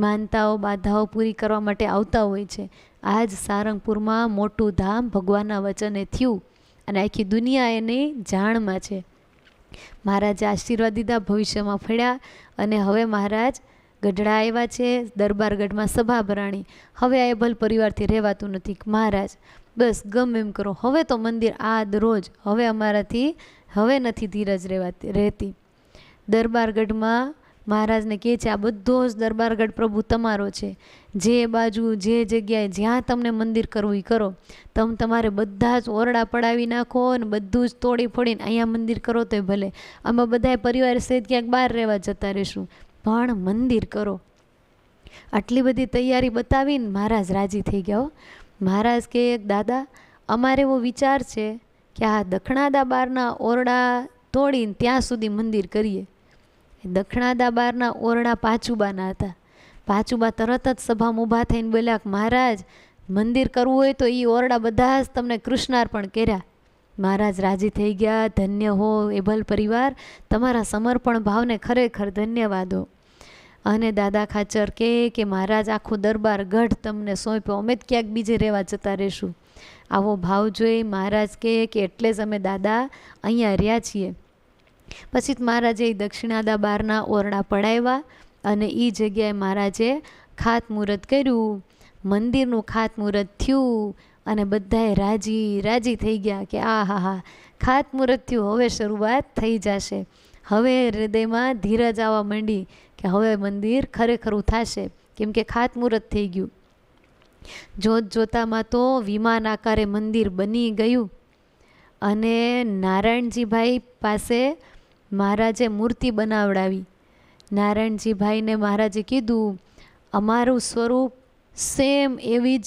Speaker 1: માનતાઓ બાધાઓ પૂરી કરવા માટે આવતા હોય છે. આજ સારંગપુરમાં મોટું ધામ ભગવાનના વચને થયું અને આખી દુનિયા એની જાણમાં છે. મહારાજે આશીર્વાદ દીધા, ભવિષ્યમાં ફળ્યા અને હવે મહારાજ ગઢડા આવ્યા છે. દરબારગઢમાં સભા ભરાણી. હવે આ ભલ પરિવારથી રહેવાતું નથી. મહારાજ બસ ગમે એમ કરો, હવે તો મંદિર આદ રોજ, હવે અમારાથી હવે નથી ધીરજ રહેતી. દરબારગઢમાં મહારાજને કહે છે આ બધો જ દરબારગઢ પ્રભુ તમારો છે. જે બાજુ જે જગ્યાએ જ્યાં તમને મંદિર કરવું એ કરો. તમે તમારે બધા જ ઓરડા પડાવી નાખો અને બધું જ તોડી ફોડીને અહીંયા મંદિર કરો તોય ભલે, અમે બધા પરિવાર સહિત ક્યાંક બહાર રહેવા જતા રહીશું, પણ મંદિર કરો. આટલી બધી તૈયારી બતાવીને મહારાજ રાજી થઈ ગયા. મહારાજ કે દાદા અમારે એવો વિચાર છે કે આ દખણાદા બારના ઓરડા તોડીને ત્યાં સુધી મંદિર કરીએ. દખણાદા બારના ઓરડા પાચુબાના હતા. પાચુબા તરત જ સભામાં ઊભા થઈને બોલ્યા કે મહારાજ મંદિર કરવું હોય તો એ ઓરડા બધા જ તમને કૃષ્ણાર્પણ કર્યા. મહારાજ રાજી થઈ ગયા. ધન્ય હો એભલ પરિવાર, તમારા સમર્પણ ભાવને ખરેખર ધન્યવાદો. અને દાદા ખાચર કે મહારાજ આખો દરબાર ગઢ તમને સોંપ્યો, અમે જ ક્યાંક બીજે રહેવા જતા રહીશું. આવો ભાવ જોઈ મહારાજ કે એટલે જ અમે દાદા અહીંયા રહ્યા છીએ. પછી મહારાજે દક્ષિણાદા બારના ઓરડા પડાવ્યા અને એ જગ્યાએ મહારાજે ખાતમુહૂર્ત કર્યું. મંદિરનું ખાતમુહૂર્ત થયું અને બધાએ રાજી થઈ ગયા કે આ હા ખાતમુહૂર્ત થયું, હવે શરૂઆત થઈ જશે. હવે હૃદયમાં ધીરજ આવવા માંડી કે હવે મંદિર ખરેખરું થશે, કેમ કે ખાતમુહૂર્ત થઈ ગયું. જોતામાં તો વિમાન આકારે મંદિર બની ગયું અને નારાયણજીભાઈ પાસે મહારાજે મૂર્તિ બનાવડાવી. નારાયણજીભાઈને મહારાજે કીધું અમારું સ્વરૂપ સેમ એવી જ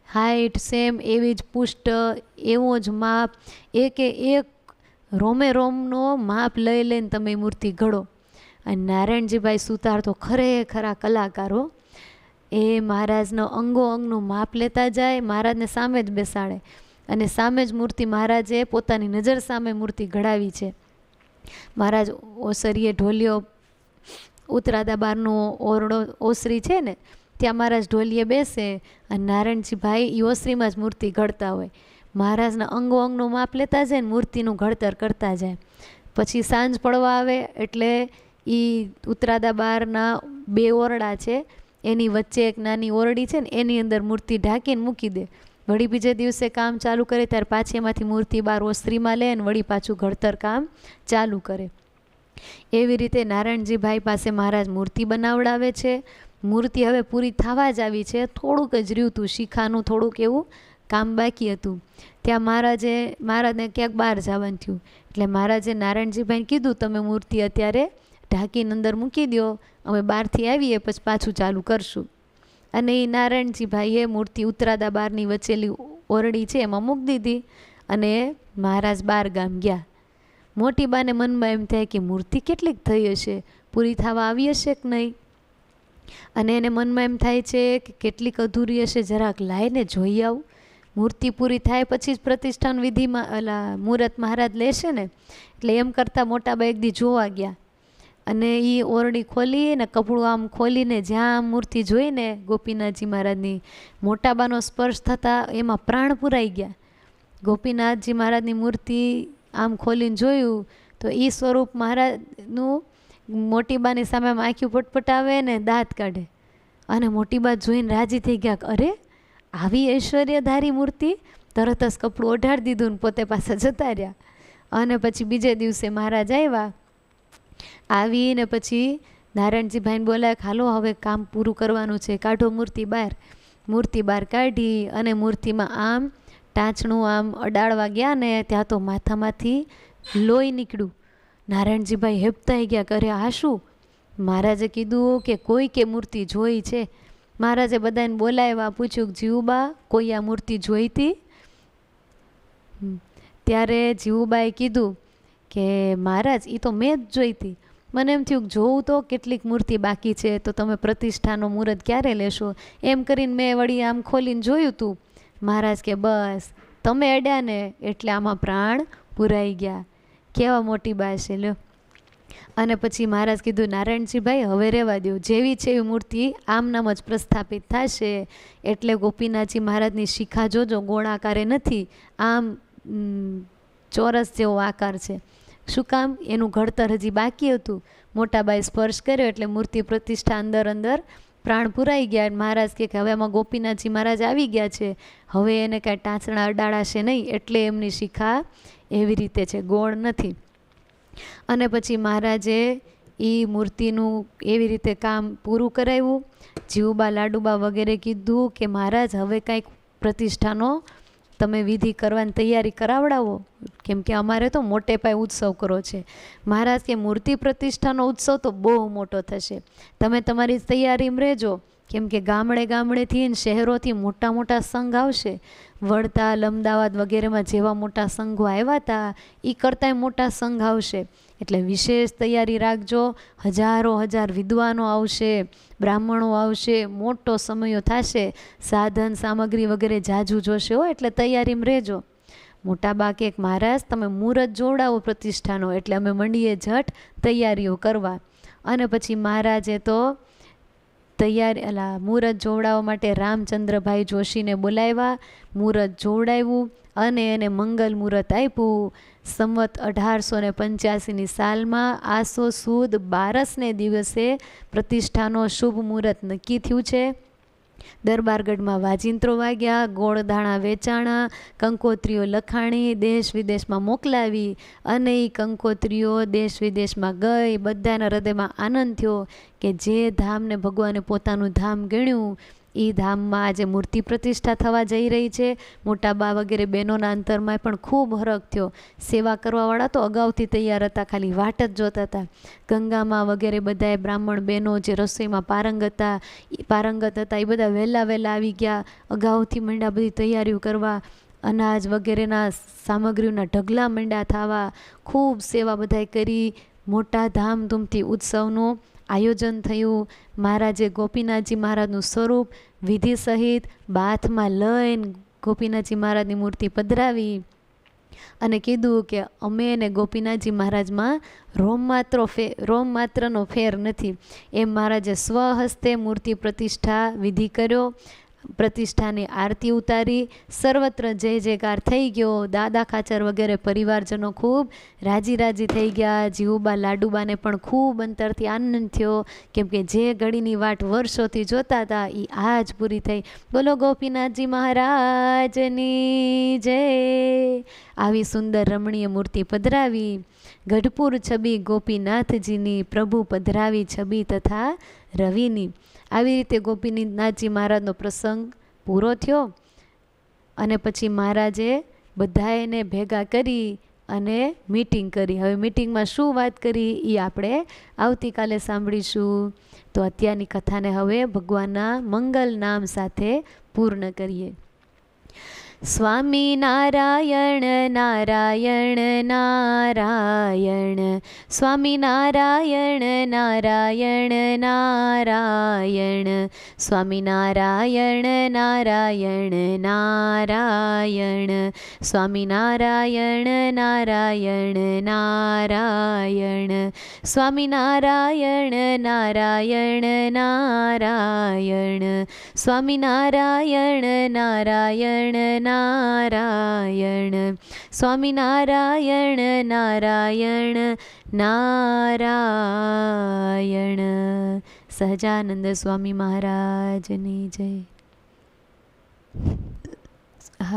Speaker 1: હાઈટ, સેમ એવી જ પુષ્ટ, એવો જ માપ, એકે એક રોમે રોમનો માપ લઈને તમે મૂર્તિ ઘડો. અને નારાયણજીભાઈ સુતાર તો ખરેખરા કલાકારો. એ મહારાજનો અંગો અંગનું માપ લેતા જાય, મહારાજને સામે જ બેસાડે અને સામે જ મૂર્તિ મહારાજે પોતાની નજર સામે મૂર્તિ ઘડાવી છે. મહારાજ ઓસરીએ ઢોલિયો, ઉતરાદા બારનો ઓરડો ઓસરી છે ને, ત્યાં મહારાજ ઢોલિયે બેસે અને નારાયણજીભાઈ એ ઓસરીમાં જ મૂર્તિ ઘડતા હોય. મહારાજના અંગો અંગનું માપ લેતા જાય ને મૂર્તિનું ઘડતર કરતા જાય. પછી સાંજ પડવા આવે એટલે એ ઉતરાદા બારના બે ઓરડા છે, એની વચ્ચે એક નાની ઓરડી છે ને એની અંદર મૂર્તિ ઢાંકીને મૂકી દે. વળી બીજે દિવસે કામ ચાલુ કરે ત્યારે પાછી એમાંથી મૂર્તિ બહાર ઓસરીમાં લે અને વળી પાછું ઘડતર કામ ચાલુ કરે. એવી રીતે નારાયણજીભાઈ પાસે મહારાજ મૂર્તિ બનાવડાવે છે. મૂર્તિ હવે પૂરી થવા જ આવી છે, થોડુંક જ રહ્યું હતું, શિખાનું થોડુંક એવું કામ બાકી હતું. ત્યાં મહારાજને ક્યાંક બહાર જવાનું થયું એટલે મહારાજે નારાયણજીભાઈને કીધું તમે મૂર્તિ અત્યારે ઢાંકીને અંદર મૂકી દો, અમે બહારથી આવીએ પછી પાછું ચાલુ કરશું. અને એ નારાયણજીભાઈએ મૂર્તિ ઉતરાદા બારની વચ્ચેલી ઓરડી છે એમાં મૂકી દીધી અને મહારાજ 12 ગામ ગયા. મોટી બાને મનમાં એમ થાય કે મૂર્તિ કેટલીક થઈ હશે, પૂરી થવા આવી હશે કે નહીં. અને એને મનમાં એમ થાય છે કે કેટલીક અધૂરી હશે, જરાક લાઈને જોઈ આવું. મૂર્તિ પૂરી થાય પછી જ પ્રતિષ્ઠાન વિધિમાં મુહૂર્ત મહારાજ લેશે ને. એટલે એમ કરતાં મોટાબા એક દી જોવા ગયા અને એ ઓરડી ખોલી ને કપડું આમ ખોલીને જ્યાં મૂર્તિ જોઈને ગોપીનાથજી મહારાજની, મોટાબાનો સ્પર્શ થતાં એમાં પ્રાણ પુરાઈ ગયા. ગોપીનાથજી મહારાજની મૂર્તિ આમ ખોલીને જોયું તો એ સ્વરૂપ મહારાજનું મોટીબાની સામે આમ આંખ્યું પટપટાવે ને દાંત કાઢે. અને મોટીબા જોઈને રાજી થઈ ગયા, અરે આવી ઐશ્વર્યધારી મૂર્તિ. તરત જ કપડું ઓઢાડી દીધું ને પોતે પાછા જતા રહ્યા. અને પછી બીજે દિવસે મહારાજ આવ્યા. આવીને પછી નારાયણજીભાઈને બોલાય, હાલો હવે કામ પૂરું કરવાનું છે, કાઢો મૂર્તિ બહાર. મૂર્તિ બહાર કાઢી અને મૂર્તિમાં આમ ટાંચણું આમ અડાડવા ગયા ને ત્યાં તો માથામાંથી લોહી નીકળ્યું. નારાયણજીભાઈ હેપતાઈ ગયા, કરે આ શું? મહારાજે કીધું કે કોઈ કે મૂર્તિ જોઈ છે. મહારાજે બધાને બોલાવ્યા, પૂછ્યું જીવુબા કોઈ આ મૂર્તિ જોઈ હતી? ત્યારે જીવુબાએ કીધું કે મહારાજ એ તો મેં જ જોઈ હતી. મને એમ થયું જોઉં તો કેટલીક મૂર્તિ બાકી છે, તો તમે પ્રતિષ્ઠાનો મુહૂર્ત ક્યારે લેશો? એમ કરીને મેં વળી આમ ખોલીને જોયું હતું. મહારાજ કે બસ તમે અડ્યા ને એટલે આમાં પ્રાણ પુરાઈ ગયા. કેવા મોટી બા છે લ્યો. અને પછી મહારાજ કીધું, નારાયણજીભાઈ હવે રહેવા દો, જેવી છે એવી મૂર્તિ આમ નામ જ પ્રસ્થાપિત થશે. એટલે ગોપીનાથજી મહારાજની શિખા જોજો, ગોળાકારે નથી, આમ ચોરસ જેવો આકાર છે. શું કામ? એનું ઘડતર હજી બાકી હતું. મોટાબાએ સ્પર્શ કર્યો એટલે મૂર્તિ પ્રતિષ્ઠા અંદર પ્રાણ પુરાઈ ગયા. મહારાજ કે હવે એમાં ગોપીનાથજી મહારાજ આવી ગયા છે, હવે એને કાંઈ ટાંચણા અડાડાશે નહીં, એટલે એમની શિખા એવી રીતે છે, ગોળ નથી. અને પછી મહારાજે એ મૂર્તિનું એવી રીતે કામ પૂરું કરાવ્યું. જીવુબા લાડુબા વગેરે કીધું કે મહારાજ હવે કાંઈક પ્રતિષ્ઠાનો તમે વિધિ કરવાની તૈયારી કરાવડાવો, કેમ કે અમારે તો મોટે પાયે ઉત્સવ કરવો છે. મહારાજ કે મૂર્તિ પ્રતિષ્ઠાનો ઉત્સવ તો બહુ મોટો થશે, તમે તમારી તૈયારીમાં રહેજો. કેમ કે ગામડેથી શહેરોથી મોટા મોટા સંઘ આવશે. વડતાલ, અમદાવાદ વગેરેમાં જેવા મોટા સંઘો આવ્યા હતા એ કરતાંય મોટા સંઘ આવશે. એટલે વિશેષ તૈયારી રાખજો. હજાર વિદ્વાનો આવશે, બ્રાહ્મણો આવશે, મોટો સમયો થશે, સાધન સામગ્રી વગેરે જાજુ જોશે હો, એટલે તૈયારીમાં રહેજો. મોટાબા કે મહારાજ તમે મુહૂર્ત જોડાવો પ્રતિષ્ઠાનો, એટલે અમે મંડીએ ઝટ તૈયારીઓ કરવા. અને પછી મહારાજે તો મુહૂર્ત જોડાવા માટે રામચંદ્રભાઈ જોશીને બોલાવ્યા. મુહૂર્ત જોડાવ્યું અને એને મંગલ મુહૂર્ત આપ્યું. સંવત 1885ની સાલમાં આસો સુદ 12ને દિવસે પ્રતિષ્ઠાનો શુભ મુહૂર્ત નક્કી થયું છે. દરબારગઢમાં વાજિંત્રો વાગ્યા, ગોળદાણા વેચાણા, કંકોત્રીઓ લખાણી, દેશ વિદેશમાં મોકલાવી. અને એ કંકોત્રીઓ દેશ વિદેશમાં ગઈ. બધાના હૃદયમાં આનંદ થયો કે જે ધામને ભગવાને પોતાનું ધામ ગણ્યું એ ધામમાં આજે મૂર્તિ પ્રતિષ્ઠા થવા જઈ રહી છે. મોટા બા વગેરે બહેનોના અંતરમાં પણ ખૂબ હરખ થયો. સેવા કરવાવાળા તો અગાઉથી તૈયાર હતા, ખાલી વાટ જ જોતા હતા. ગંગામાં વગેરે બધાએ બ્રાહ્મણ બહેનો જે રસોઈમાં પારંગત હતા એ બધા વહેલા આવી ગયા. અગાઉથી મંડ્યા બધી તૈયારીઓ કરવા. અનાજ વગેરેના સામગ્રીઓના ઢગલા મંડ્યા થવા. ખૂબ સેવા બધાએ કરી. મોટા ધામધૂમથી ઉત્સવનું આયોજન થયું. મહારાજે ગોપીનાથજી મહારાજનું સ્વરૂપ વિધિ સહિત બાથમાં લઈને ગોપીનાથજી મહારાજની મૂર્તિ પધરાવી અને કીધું કે અમે ને ગોપીનાથજી મહારાજમાં રોમ માત્રનો ફેર નથી. એમ મહારાજે સ્વહસ્તે મૂર્તિ પ્રતિષ્ઠા વિધિ કર્યો. પ્રતિષ્ઠાની આરતી ઉતારી. સર્વત્ર જય જયકાર થઈ ગયો. દાદા ખાચર વગેરે પરિવારજનો ખૂબ રાજી થઈ ગયા. જીવુબા લાડુબાને પણ ખૂબ અંતરથી આનંદ થયો, કેમ કે જે ઘડીની વાટ વર્ષોથી જોતા હતા એ આજ પૂરી થઈ. બોલો ગોપીનાથજી મહારાજની જય. આવી સુંદર રમણીય મૂર્તિ પધરાવી. ગઢપુર છબી ગોપીનાથજીની, પ્રભુ પધરાવી છબી તથા રવિની. આવી રીતે ગોપીનાથજી મહારાજનો પ્રસંગ પૂરો થયો. અને પછી મહારાજે બધાને ભેગા કરી અને મીટિંગ કરી. હવે મીટિંગમાં શું વાત કરી એ આપણે આવતીકાલે સાંભળીશું. તો અત્યારની કથાને હવે ભગવાનના મંગલ નામ સાથે પૂર્ણ કરીએ. સ્વામી નારાયણ નારાયણ નારાયણ, સ્વામી નારાયણ નારાયણ નારાયણ, સ્વામી નારાયણ નારાયણ નારાયણ, સ્વામી નારાયણ નારાયણ નારાયણ, સ્વામી નારાયણ નારાયણ નારાયણ, સ્વામી નારાયણ નારાયણ નારાયણ, સ્વામી નારાયણ નારાયણ નારાયણ. સહજાનંદ સ્વામી મહારાજની જય.